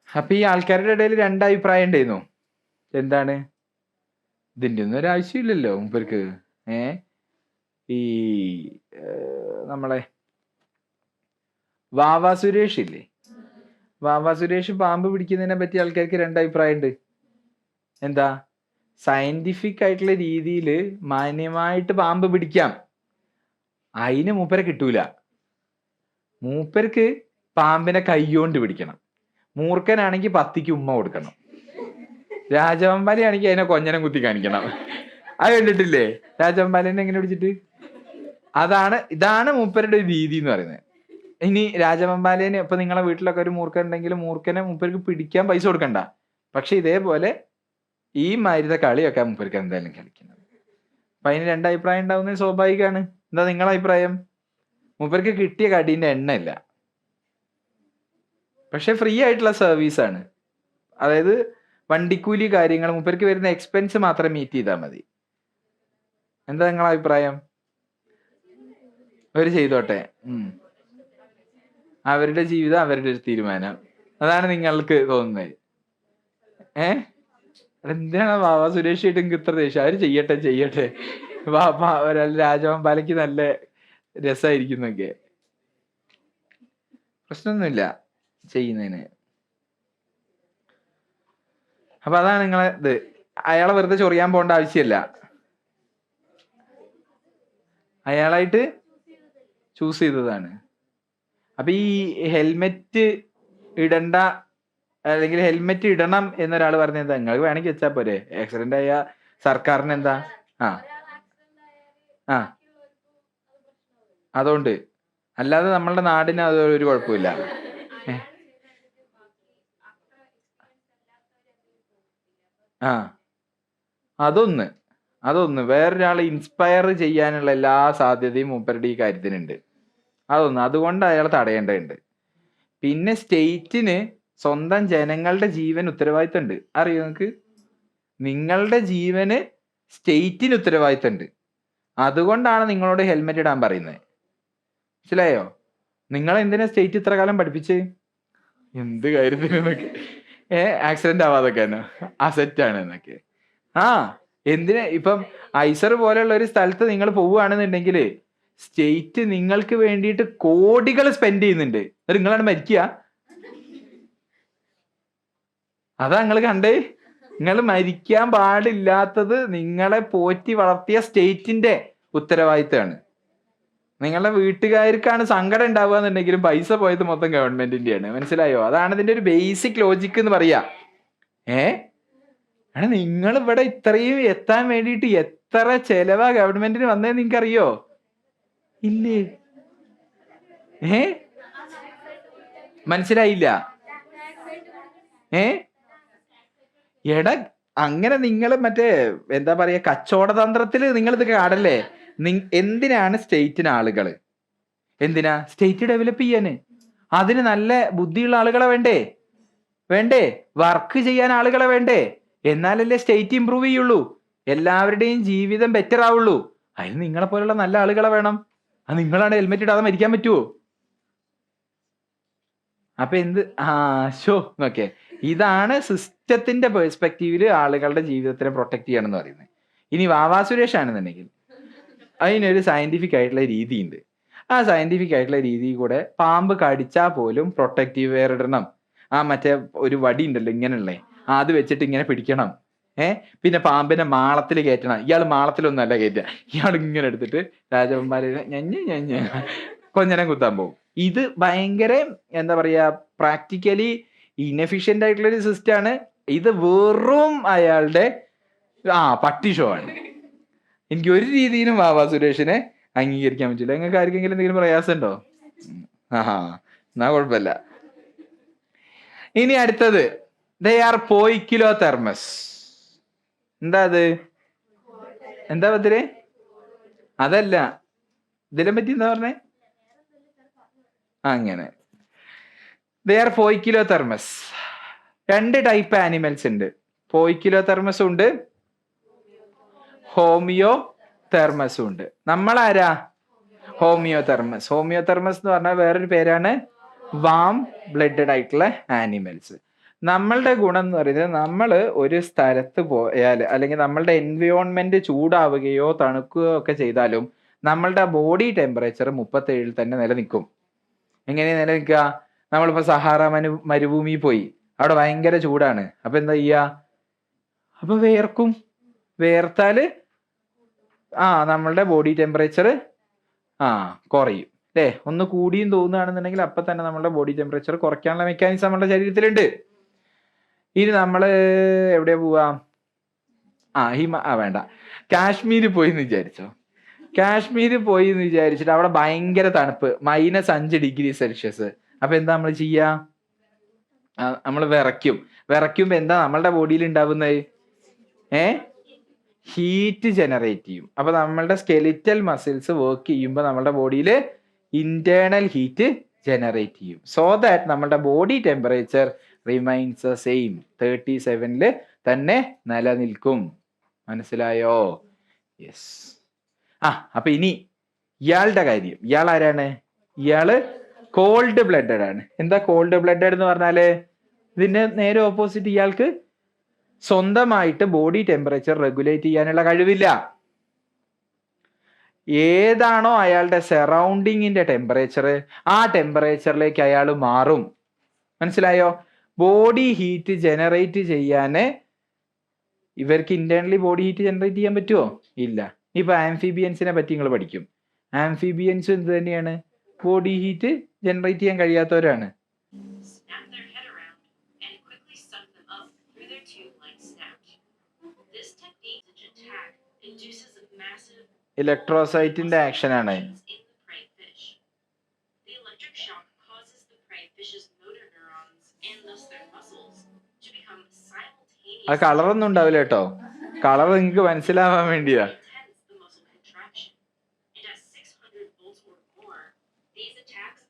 അപ്പൊ ഈ ആൾക്കാരുടെ ഇടയിൽ രണ്ടഭിപ്രായം ഉണ്ടായിരുന്നു. എന്താണ്, ഇതിൻ്റെ ഒന്നും ഒരു ആവശ്യമില്ലല്ലോ മൂപ്പർക്ക്. ഈ നമ്മളെ വാവാ സുരേഷ് ഇല്ലേ, വാവാ സുരേഷ് പാമ്പ് പിടിക്കുന്നതിനെ പറ്റി ആൾക്കാർക്ക് രണ്ടഭിപ്രായം ഉണ്ട്. എന്താ, സയന്റിഫിക് ആയിട്ടുള്ള രീതിയിൽ മാന്യമായിട്ട് പാമ്പ് പിടിക്കാം, അതിന് മൂപ്പരെ കിട്ടൂല. മൂപ്പർക്ക് പാമ്പിനെ കൈകൊണ്ട് പിടിക്കണം. മൂർഖനാണെങ്കിൽ പത്തിക്ക് ഉമ്മ കൊടുക്കണം. രാജവമ്പാലി ആണെങ്കിൽ അതിനെ കൊഞ്ഞനം കുത്തി കാണിക്കണം. അത് കണ്ടിട്ടില്ലേ രാജവമ്പാലിനെ എങ്ങനെ പിടിച്ചിട്ട്? ഇതാണ് മൂപ്പരുടെ ഒരു രീതി എന്ന് പറയുന്നത്. ഇനി രാജവമ്പാലേന് ഇപ്പൊ നിങ്ങളെ വീട്ടിലൊക്കെ ഒരു മൂർഖൻ ഉണ്ടെങ്കിൽ മൂർഖനെ മൂപ്പർക്ക് പിടിക്കാൻ പൈസ കൊടുക്കണ്ട. പക്ഷെ ഇതേപോലെ ഈ മരുത കളിയൊക്കെ മൂപ്പർക്ക് എന്തായാലും കളിക്കുന്നത്. അപ്പൊ അതിന് രണ്ടഭിപ്രായം ഉണ്ടാവുന്നത് സ്വാഭാവികമാണ്. എന്താ നിങ്ങളെ അഭിപ്രായം? മൂപ്പർക്ക് കിട്ടിയ കടീന്റെ എണ്ണയില്ല, പക്ഷെ ഫ്രീ ആയിട്ടുള്ള സർവീസാണ്. അതായത് വണ്ടിക്കൂലി കാര്യങ്ങൾ മൂപ്പർക്ക് വരുന്ന എക്സ്പെൻസ് മാത്രം മീറ്റ് ചെയ്താൽ മതി. എന്താ നിങ്ങളെ അഭിപ്രായം? അവര് ചെയ്തോട്ടെ, അവരുടെ ജീവിതം അവരുടെ ഒരു തീരുമാനം. അതാണ് നിങ്ങൾക്ക് തോന്നുന്നത്. എന്തിനാണ് വാവാ സുരേഷ് ആയിട്ട് നിങ്ങൾക്ക് ഇത്ര ദേഷ്യം? അവര് ചെയ്യട്ടെ. രാജവമ്പാലയ്ക്ക് നല്ല രസമായിരിക്കുന്നൊക്കെ, പ്രശ്നമൊന്നുമില്ല ചെയ്യുന്നതിന്. അപ്പൊ അതാണ് നിങ്ങളെ ഇത്. അയാളെ വെറുതെ ചൊറിയാൻ പോകേണ്ട ആവശ്യമല്ല, അയാളായിട്ട് ചൂസ് ചെയ്തതാണ്. അപ്പൊ ഈ ഹെൽമെറ്റ് ഇടണ്ട അല്ലെങ്കിൽ ഹെൽമെറ്റ് ഇടണം എന്നൊരാൾ പറഞ്ഞത് നിങ്ങൾക്ക് വേണമെങ്കിൽ വെച്ചാൽ പോരെ, ആക്സിഡന്റ് ആയ സർക്കാരിന് എന്താ? അതുകൊണ്ട് അല്ലാതെ നമ്മളുടെ നാടിന് അത് ഒരു കുഴപ്പമില്ല. അതൊന്ന് വേറൊരാളെ ഇൻസ്പയർ ചെയ്യാനുള്ള എല്ലാ സാധ്യതയും മൂപ്പരുടെ ഈ കാര്യത്തിനുണ്ട്. അതുകൊണ്ട് അയാൾ തടയേണ്ടതുണ്ട്. പിന്നെ സ്റ്റേറ്റിന് സ്വന്തം ജനങ്ങളുടെ ജീവൻ ഉത്തരവാദിത്തം ഉണ്ട്. അറിയോ നിങ്ങൾക്ക്? നിങ്ങളുടെ ജീവന് സ്റ്റേറ്റിന് ഉത്തരവാദിത്തം ഉണ്ട്. അതുകൊണ്ടാണ് നിങ്ങളോട് ഹെൽമെറ്റ് ഇടാൻ പറയുന്നത്. മനസ്സിലായോ? നിങ്ങൾ എന്തിനാ സ്റ്റേറ്റ് ഇത്ര കാലം പഠിപ്പിച്ച്? എന്ത് കാര്യത്തിനൊക്കെ ആക്സിഡന്റ് ആവാതൊക്കെയാണ് അസെറ്റാണ് എന്നൊക്കെ. എന്തിനാ ഇപ്പം ഐസർ പോലെയുള്ള ഒരു സ്ഥലത്ത് നിങ്ങൾ പോവുകയാണെന്നുണ്ടെങ്കിൽ സ്റ്റേറ്റ് നിങ്ങൾക്ക് വേണ്ടിയിട്ട് കോടികൾ സ്പെൻഡ് ചെയ്യുന്നുണ്ട്. എന്നിട്ട് നിങ്ങളാണ് മരിക്കുക. അതാ നിങ്ങൾ കണ്ടേ. നിങ്ങൾ മരിക്കാൻ പാടില്ലാത്തത് നിങ്ങളെ പോറ്റി വളർത്തിയ സ്റ്റേറ്റിന്റെ ഉത്തരവാദിത്തമാണ്. നിങ്ങളുടെ വീട്ടുകാർക്കാണ് സങ്കടം ഉണ്ടാവുക എന്നുണ്ടെങ്കിലും പൈസ പോയത് മൊത്തം ഗവൺമെന്റിന്റെയാണ്. മനസ്സിലായോ? അതാണ് ഇതിന്റെ ഒരു ബേസിക് ലോജിക്ക് എന്ന് പറയാ. നിങ്ങൾ ഇവിടെ ഇത്രയും എത്താൻ വേണ്ടിയിട്ട് എത്ര ചെലവാ ഗവൺമെന്റിന് വന്നതെന്ന് നിങ്ങൾക്ക് അറിയോ? ഇല്ലേ? മനസ്സിലായില്ല? എടാ, അങ്ങനെ നിങ്ങൾ മറ്റേ എന്താ പറയാ കച്ചവട തന്ത്രത്തില് നിങ്ങൾ ഇത് കാടല്ലേ. എന്തിനാണ് സ്റ്റേറ്റിന് ആളുകള്? എന്തിനാ? സ്റ്റേറ്റ് ഡെവലപ്പ് ചെയ്യാന്. അതിന് നല്ല ബുദ്ധിയുള്ള ആളുകളെ വേണ്ടേ? വർക്ക് ചെയ്യാൻ ആളുകളെ വേണ്ടേ? എന്നാലല്ലേ സ്റ്റേറ്റ് ഇംപ്രൂവ് ചെയ്യുള്ളൂ, എല്ലാവരുടെയും ജീവിതം ബെറ്റർ ആവുള്ളൂ. അതിന് നിങ്ങളെ പോലുള്ള നല്ല ആളുകളെ വേണം. അത് നിങ്ങളാണ് ഹെൽമെറ്റ് ഇടാതെ മരിക്കാൻ പറ്റുമോ? അപ്പൊ നോക്കേ, ഇതാണ് സിസ്റ്റത്തിന്റെ പെർസ്പെക്റ്റീവില് ആളുകളുടെ ജീവിതത്തിനെ പ്രൊട്ടക്ട് ചെയ്യണമെന്ന് പറയുന്നത്. ഇനി വാവാ സുരേഷ് ആണെന്നുണ്ടെങ്കിൽ അതിനൊരു സയന്റിഫിക് ആയിട്ടുള്ള രീതിയുണ്ട്. ആ സയന്റിഫിക് ആയിട്ടുള്ള രീതി കൂടെ പാമ്പ് കടിച്ചാൽ പോലും പ്രൊട്ടക്റ്റീവ് വെയർ ഇടണം. മറ്റേ ഒരു വടി ഉണ്ടല്ലോ ഇങ്ങനെയുള്ള, അത് വെച്ചിട്ട് ഇങ്ങനെ പിടിക്കണം. പിന്നെ പാമ്പിനെ മാളത്തിൽ കയറ്റണം. ഇയാൾ മാളത്തിലൊന്നും അല്ല കയറ്റുക, ഇയാൾ ഇങ്ങനെ എടുത്തിട്ട് രാജവന്മാരെ കൊഞ്ഞനം കുത്താൻ പോകും. ഇത് ഭയങ്കര എന്താ പറയാ പ്രാക്ടിക്കലി ഇൻഎഫിഷ്യന്റ് ആയിട്ടുള്ള ഒരു സിസ്റ്റം ആണ്. ഇത് വെറും അയാളുടെ പട്ടി ഷോ ആണ്. എനിക്ക് ഒരു രീതിയിലും വാവാ സുരേഷിനെ അംഗീകരിക്കാൻ പറ്റില്ല. നിങ്ങൾക്ക് ആർക്കെങ്കിലും എന്തെങ്കിലും പ്രയാസം ഉണ്ടോ? എന്നാ കുഴപ്പമില്ല. ഇനി അടുത്തത് ദേ ആർ പോയിക്കിലോതെർമസ്. എന്താ അത്? എന്താ പത്തില്? അതല്ല, ഇതിനെ പറ്റി എന്താ പറഞ്ഞേ? അങ്ങനെ they are poikilotherms. 2 type animals ഉണ്ട്. പോയിക്കിലോ തെർമസും ഉണ്ട്, ഹോമിയോ തെർമസും ഉണ്ട്. നമ്മളാരാ? Homeotherms. ഹോമിയോ തെർമസ് എന്ന് പറഞ്ഞാൽ വേറൊരു പേരാണ് വാം ബ്ലഡഡ് ആയിട്ടുള്ള ആനിമൽസ്. നമ്മളുടെ ഗുണം എന്ന് പറയുന്നത്, നമ്മൾ ഒരു സ്ഥലത്ത് പോയാൽ അല്ലെങ്കിൽ നമ്മളുടെ എൻവയോൺമെന്റ് ചൂടാവുകയോ തണുക്കുകയോ ഒക്കെ ചെയ്താലും നമ്മളുടെ ബോഡി ടെമ്പറേച്ചർ 37 തന്നെ നിലനിൽക്കും. എങ്ങനെ നിലനിൽക്കുക? നമ്മളിപ്പോ സഹാറ മരുഭൂമി പോയി, അവിടെ ഭയങ്കര ചൂടാണ്. അപ്പൊ എന്താ ചെയ്യാ? അപ്പൊ വേർക്കും. വേർത്താല് നമ്മളുടെ ബോഡി ടെമ്പറേച്ചർ കുറയും അല്ലേ? ഒന്ന് കൂടിയും തോന്നുകയാണെന്നുണ്ടെങ്കിൽ അപ്പൊ തന്നെ നമ്മളുടെ ബോഡി ടെമ്പറേച്ചർ കുറയ്ക്കാനുള്ള മെക്കാനിസം നമ്മുടെ ശരീരത്തിലുണ്ട്. ഇനി നമ്മള് എവിടെയാ പോവാ? വേണ്ട, കാശ്മീര് പോയി എന്ന് വിചാരിച്ചോ. കാശ്മീര് പോയി എന്ന് വിചാരിച്ചിട്ട് അവിടെ ഭയങ്കര തണുപ്പ്, -5 ഡിഗ്രി സെൽഷ്യസ്. അപ്പൊ എന്താ നമ്മൾ ചെയ്യാ? നമ്മൾ വിറയ്ക്കുമ്പോ എന്താ നമ്മളുടെ ബോഡിയിൽ ഉണ്ടാവുന്നത്? ഹീറ്റ് ജനറേറ്റ് ചെയ്യും. അപ്പൊ നമ്മളുടെ സ്കെലിറ്റൽ മസിൽസ് വർക്ക് ചെയ്യുമ്പോൾ നമ്മളുടെ ബോഡിയിൽ ഇന്റേണൽ ഹീറ്റ് ജനറേറ്റ് ചെയ്യും. സോ ദാറ്റ് നമ്മളുടെ ബോഡി ടെമ്പറേച്ചർ റിമൈൻസ് സെയിം 37 തന്നെ നിലനിൽക്കും. മനസ്സിലായോ? യെസ്. അപ്പൊ ഇനി ഇയാളുടെ കാര്യം. ഇയാൾ ആരാണ്? ഇയാള് കോൾഡ് ബ്ലഡഡ് ആണ്. എന്താ കോൾഡ് ബ്ലഡഡ് എന്ന് പറഞ്ഞാല്? ഇതിന്റെ നേരെ ഓപ്പോസിറ്റ്, ഇയാൾക്ക് സ്വന്തമായിട്ട് ബോഡി ടെമ്പറേച്ചർ റെഗുലേറ്റ് ചെയ്യാനുള്ള കഴിവില്ല. ഏതാണോ അയാളുടെ സറൗണ്ടിങ്ങിന്റെ ടെമ്പറേച്ചർ, ആ ടെമ്പറേച്ചറിലേക്ക് അയാൾ മാറും. മനസ്സിലായോ? ബോഡി ഹീറ്റ് ജനറേറ്റ് ചെയ്യാന് ഇവർക്ക് ഇന്റേണലി ബോഡി ഹീറ്റ് ജനറേറ്റ് ചെയ്യാൻ പറ്റുമോ? ഇല്ല. ഇപ്പൊ ആംഫിബിയൻസിനെ പറ്റി നിങ്ങൾ പഠിക്കും. ആംഫിബിയൻസ് എന്ത് തന്നെയാണ്? ബോഡി ഹീറ്റ് ജനറേറ്റ് ചെയ്യാൻ കഴിയാത്തവരാണ്. Snap their head around and quickly suck them up through their tube-like snout. This technique attack induces a massive ഇലക്ട്രോസൈറ്റിന്റെ ആക്ഷൻ ആണ്. in the prey fish. The electric shock causes the prey fish's motor neurons and thus their muscles to become simultaneously കളറൊന്നും ഉണ്ടാവില്ല കേട്ടോ. Colour നിങ്ങൾക്ക് മനസ്സിലാവാൻ വേണ്ടിയാ. intense the muscle contraction. And at 600 volts or more, these attacks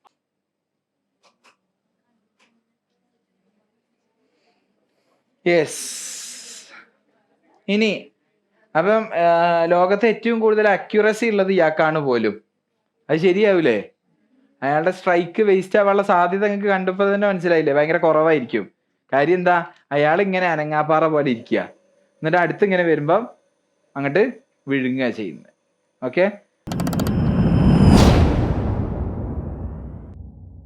yes. ഇനി അപ്പം ലോകത്തെ ഏറ്റവും കൂടുതൽ അക്യുറസി ഉള്ളത് ഇയാൾക്കാണ് പോലും. അത് ശരിയാവൂലേ? അയാളുടെ സ്ട്രൈക്ക് വേസ്റ്റ് ആവാനുള്ള സാധ്യത നിങ്ങൾക്ക് കണ്ടപ്പോൾ തന്നെ മനസ്സിലായില്ലേ? ഭയങ്കര കുറവായിരിക്കും. കാര്യം എന്താ? അയാൾ ഇങ്ങനെ അനങ്ങാപ്പാറ പോലെ ഇരിക്കുക, എന്നിട്ട് അടുത്ത് ഇങ്ങനെ വരുമ്പം അങ്ങോട്ട് വിഴുങ്ങുക ചെയ്യുന്നത്. ഓക്കെ.